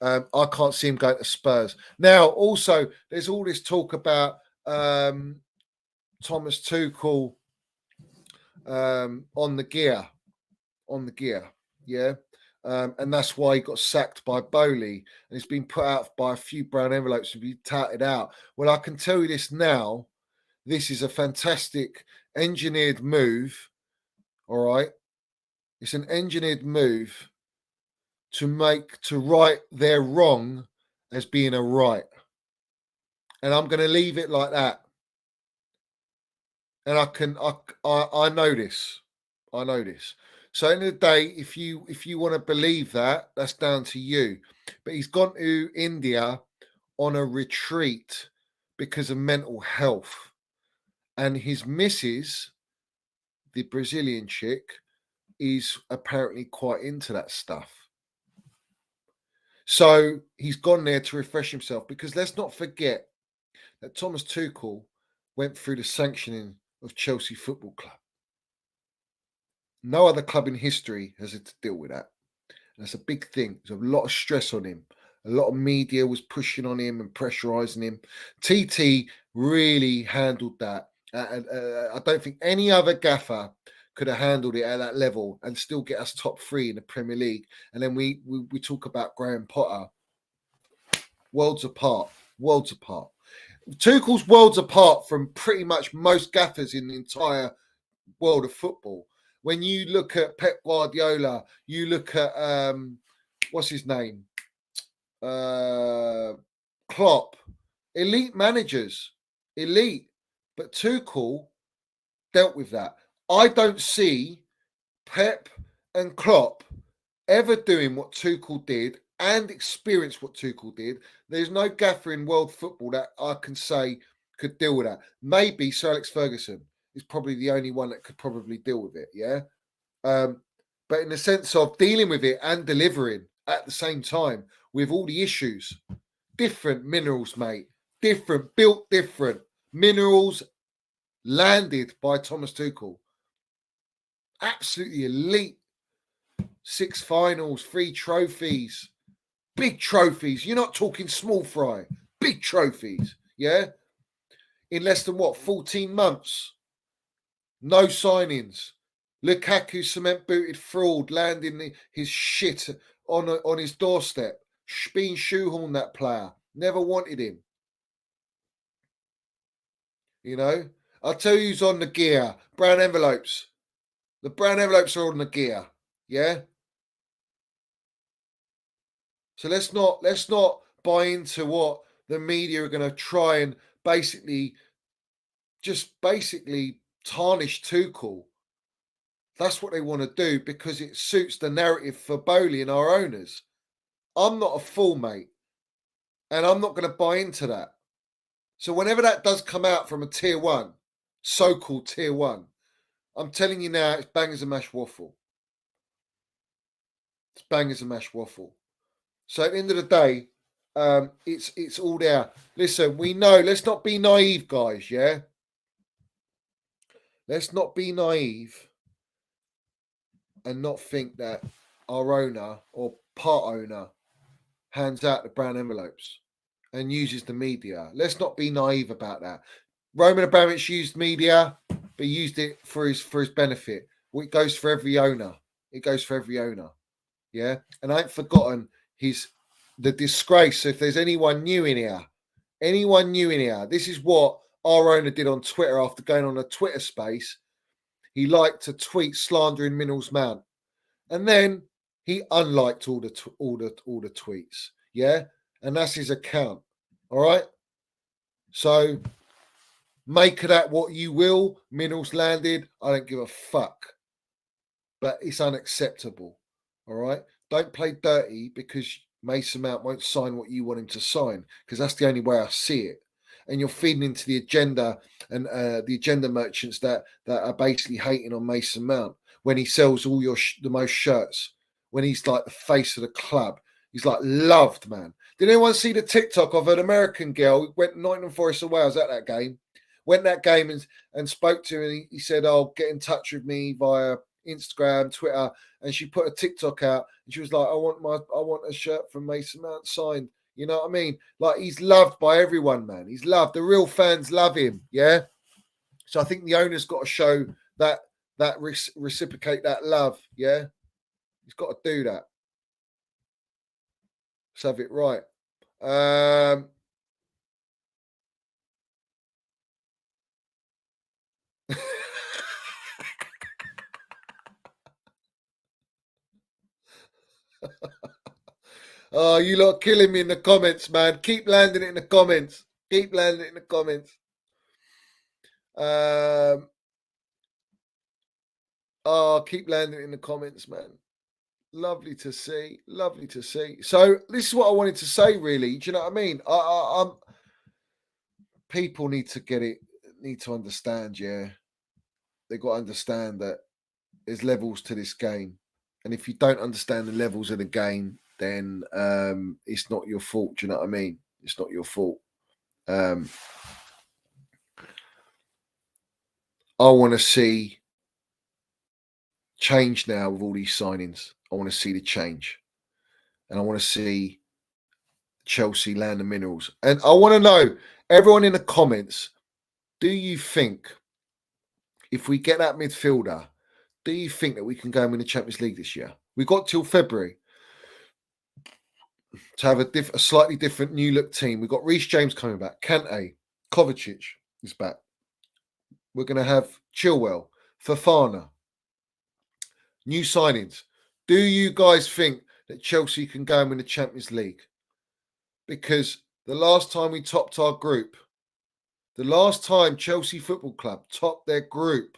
I can't see him going to Spurs. Now, also, there's all this talk about Thomas Tuchel on the gear, yeah. And that's why he got sacked by Bowley, and it's been put out by a few brown envelopes to be touted out. Well, I can tell you this now. This is a fantastic engineered move. All right. It's an engineered move to right their wrong as being a right. And I'm going to leave it like that. And I know this. So at the end of the day, if you want to believe that, that's down to you. But he's gone to India on a retreat because of mental health. And his missus, the Brazilian chick, is apparently quite into that stuff. So he's gone there to refresh himself, because let's not forget that Thomas Tuchel went through the sanctioning of Chelsea Football Club. No other club in history has had to deal with that. And that's a big thing. There's a lot of stress on him. A lot of media was pushing on him and pressurising him. TT really handled that. I don't think any other gaffer could have handled it at that level and still get us top 3 in the Premier League. And then we talk about Graham Potter. Worlds apart. Worlds apart. Tuchel's worlds apart from pretty much most gaffers in the entire world of football. When you look at Pep Guardiola, you look at what's his name? Klopp. Elite managers. Elite. But Tuchel dealt with that. I don't see Pep and Klopp ever doing what Tuchel did and experience what Tuchel did. There's no gaffer in world football that I can say could deal with that. Maybe Sir Alex Ferguson is probably the only one that could probably deal with it, yeah? But in the sense of dealing with it and delivering at the same time with all the issues, different minerals, mate, different, built different minerals landed by Thomas Tuchel. Absolutely elite. 6 finals, 3 trophies, big trophies. You're not talking small fry, big trophies, yeah? In less than 14 months. No signings. Lukaku cement booted fraud landing his shit on his doorstep. Being shoehorned, that player. Never wanted him. You know? I'll tell you who's on the gear. Brown envelopes. The brown envelopes are on the gear. Yeah? So let's not buy into what the media are going to try and basically tarnish Tuchel. That's what they want to do because it suits the narrative for Bowley and our owners. I'm not a fool, mate. And I'm not going to buy into that. So whenever that does come out from a tier 1, so-called tier 1, I'm telling you now, it's bang as a mash waffle. It's bang as a mash waffle. So at the end of the day, it's all there. Listen, we know, let's not be naive, guys, yeah? Let's not be naive and not think that our owner or part owner hands out the brown envelopes and uses the media. Let's not be naive about that. Roman Abramovich used media, but used it for his benefit. Well, it goes for every owner. It goes for every owner. Yeah. And I ain't forgotten the disgrace. So if there's anyone new in here, this is what our owner did on Twitter after going on a Twitter space. He liked to tweet slandering Minerals Mount, and then he unliked all the tweets. Yeah, and that's his account. All right. So make of that what you will. Minerals landed. I don't give a fuck, but it's unacceptable. All right. Don't play dirty because Mason Mount won't sign what you want him to sign, because that's the only way I see it. And you're feeding into the agenda and the agenda merchants that are basically hating on Mason Mount when he sells all the most shirts, when he's like the face of the club. He's like loved, man. Did anyone see the TikTok of an American girl who went Nottingham Forest away? I was at that game. Went that game and spoke to him, and he said, "Oh, get in touch with me via Instagram, Twitter." And she put a TikTok out, and she was like, I want a shirt from Mason Mount signed. You know what I mean? Like, he's loved by everyone, man. He's loved. The real fans love him. Yeah. So I think the owner's got to show that reciprocate that love. Yeah. He's got to do that. Let's have it right. Oh, you lot killing me in the comments, man. Keep landing it in the comments. Keep landing it in the comments. Keep landing it in the comments, man. Lovely to see. Lovely to see. So this is what I wanted to say, really. Do you know what I mean? I'm people need to get it, need to understand, yeah. They've got to understand that there's levels to this game. And if you don't understand the levels of the game, then it's not your fault. Do you know what I mean? It's not your fault. I want to see change now with all these signings. I want to see the change. And I want to see Chelsea land the minerals. And I want to know, everyone in the comments, do you think if we get that midfielder, do you think that we can go and win the Champions League this year? We've got till February to have a slightly different new look team. We've got Reece James coming back. Kante, Kovacic is back. We're going to have Chilwell, Fofana, new signings. Do you guys think that Chelsea can go and win the Champions League? Because the last time we topped our group, the last time Chelsea Football Club topped their group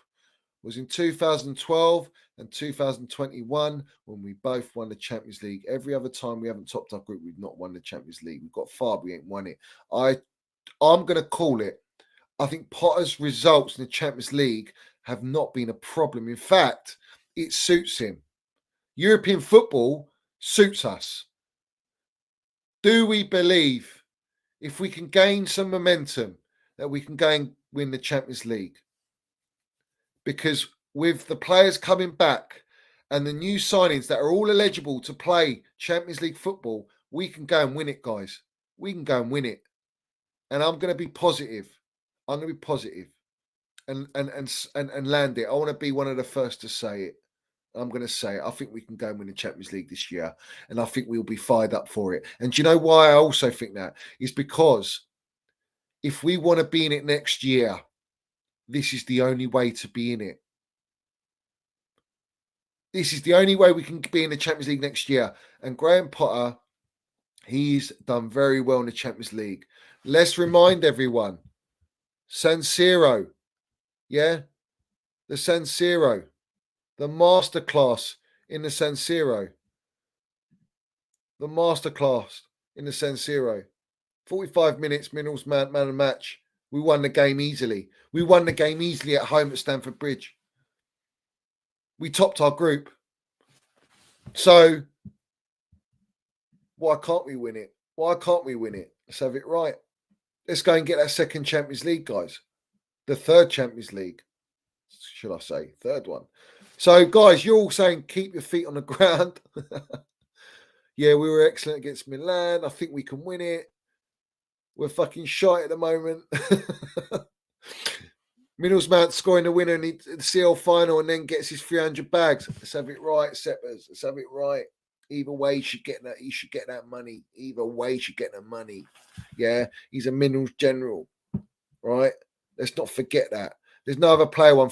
was in 2012 and 2021 when we both won the Champions League. Every other time we haven't topped our group, we've not won the Champions League. We've got far, but we ain't won it. I'm going to call it. I think Potter's results in the Champions League have not been a problem. In fact, it suits him. European football suits us. Do we believe if we can gain some momentum that we can go and win the Champions League? Because with the players coming back and the new signings that are all eligible to play Champions League football, we can go and win it, guys. We can go and win it. And I'm going to be positive. I'm going to be positive and land it. I want to be one of the first to say it. I'm going to say it. I think we can go and win the Champions League this year. And I think we'll be fired up for it. And do you know why I also think that? Is because if we want to be in it next year, this is the only way to be in it. This is the only way we can be in the Champions League next year. And Graham Potter, he's done very well in the Champions League. Let's remind everyone, San Siro, yeah? The San Siro, the masterclass in the San Siro. The masterclass in the San Siro. 45 minutes, Minerals man of the match. We won the game easily. We won the game easily at home at Stamford Bridge. We topped our group. So, why can't we win it? Why can't we win it? Let's have it right. Let's go and get that second Champions League, guys. The third Champions League. Should I say? Third one. So, guys, you're all saying keep your feet on the ground. Yeah, we were excellent against Milan. I think we can win it. We're fucking shite at the moment. Middlesmount scoring the winner in the CL final and then gets his 300 bags. Let's have it right, Seppers. Let's have it right. Either way, he should get that. He should get that money. Either way, he should get that money. Yeah, he's a Minerals general, right? Let's not forget that. There's no other player won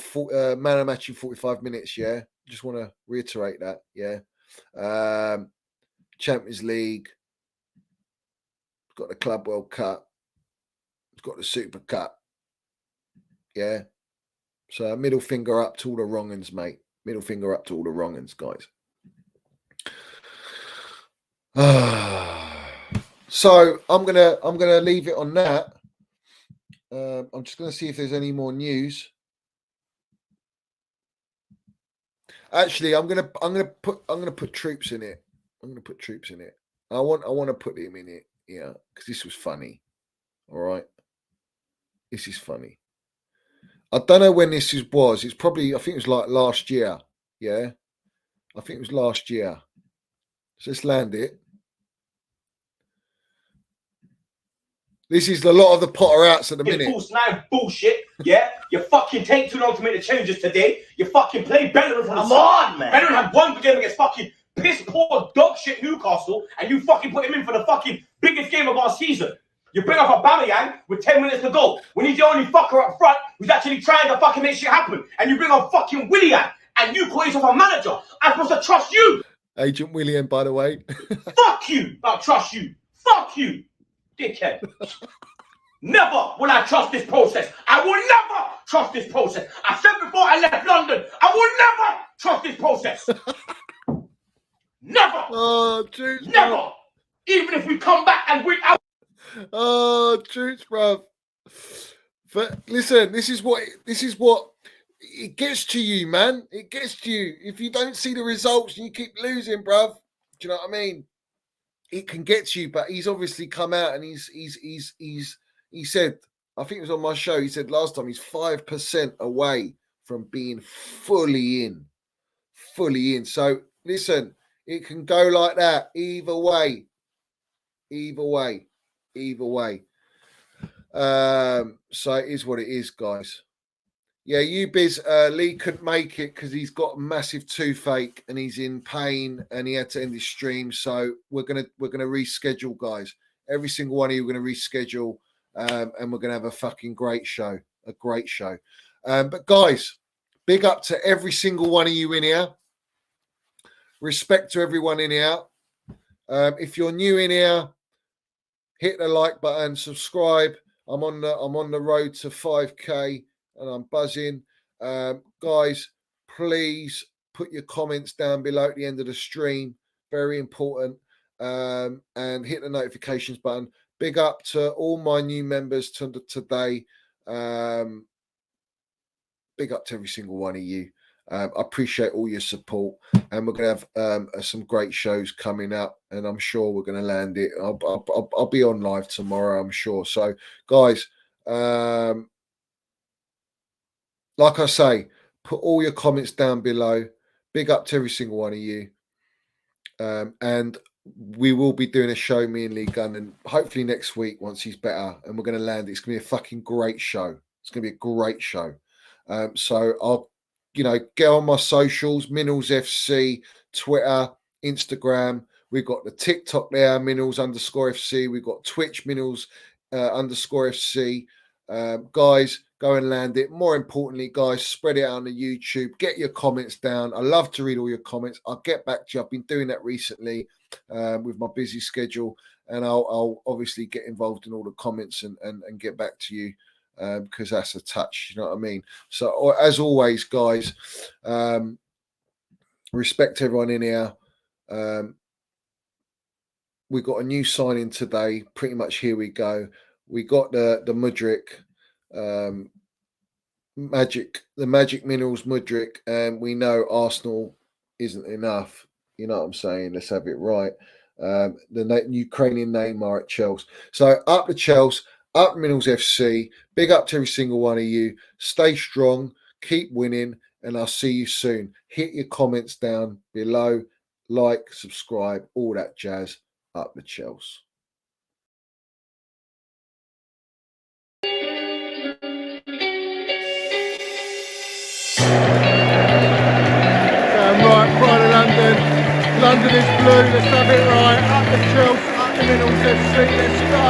man of match in 45 minutes. Yeah, just want to reiterate that. Yeah, Champions League. Got the Club World Cup. It's got the Super Cup. Yeah. So middle finger up to all the wrong uns, mate. Middle finger up to all the wrong uns, guys. So I'm gonna leave it on that. I'm just gonna see if there's any more news. Actually, I'm gonna put troops in it. I'm gonna put troops in it. I want to put him in it. Yeah, because this was funny. All right. This is funny. I don't know when this was. It's probably, I think it was like last year. Yeah. I think it was last year. So let's land it. This is a lot of the Potter outs at the minute. False line bullshit. Yeah. You fucking take too long to make the changes today. You fucking play Bellerin from the start, man. Bellerin had one game against fucking piss poor dog shit Newcastle, and you fucking put him in for the fucking biggest game of our season. You bring up a Aubameyang with 10 minutes to go when he's the only fucker up front who's actually trying to fucking make shit happen. And you bring on fucking Willian and you call yourself a manager. I'm supposed to trust you. Agent Willian, by the way. Fuck you. I'll trust you. Fuck you, dickhead. Never will I trust this process. I will never trust this process. I said before I left London, I will never trust this process. Never. Oh, truth. Never. Bro. Even if we come back and win out. Oh, truth, bruv. But listen, this is what it gets to you, man. It gets to you. If you don't see the results and you keep losing, bruv. Do you know what I mean? it can get to you, but he's obviously come out and he said, I think it was on my show, he said last time he's 5% away from being fully in. So listen, it can go like that either way. So it is what it is, guys. Yeah, Lee couldn't make it because he's got a massive toothache and he's in pain and he had to end his stream. So we're gonna reschedule, guys. Every single one of you, we're gonna reschedule, and we're gonna have a fucking great show. But guys, big up to every single one of you in here. Respect to everyone in here. If you're new in here, hit the like button, subscribe. I'm on the road to 5K. And I'm buzzing. Guys, please put your comments down below at the end of the stream. Very important. And hit the notifications button. Big up to all my new members today. Big up to every single one of you. I appreciate all your support. And we're going to have some great shows coming up. And I'm sure we're going to land it. I'll be on live tomorrow, I'm sure. So, guys, like I say, put all your comments down below. Big up to every single one of you. And we will be doing a show, me and Lee Gunn, and hopefully next week once he's better, and we're going to land it. It's going to be a fucking great show. It's going to be a great show. So I'll, get on my socials, Minerals FC, Twitter, Instagram. We've got the TikTok there, Minerals_FC. We've got Twitch, Minerals_FC. Guys, go and land it. More importantly, guys, spread it out on the YouTube. Get your comments down. I love to read all your comments. I'll get back to you. I've been doing that recently with my busy schedule, and I'll obviously get involved in all the comments and get back to you because that's a touch. You know what I mean? So, as always, guys, respect everyone in here. We got a new signing today. Pretty much here we go. We got the Mudryk, Magic Minerals Mudryk, and we know Arsenal isn't enough. You know what I'm saying? Let's have it right. The Ukrainian Neymar at Chelsea. So up the Chelsea, up Minerals FC. Big up to every single one of you. Stay strong, keep winning, and I'll see you soon. Hit your comments down below, like, subscribe, all that jazz. Up the Chelsea. Right, Pride of London. London is blue. Let's have it right. Up the Chelsea, up the Minerals FC. Let's go.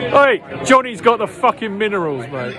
Hey, Johnny's got the fucking minerals, mate.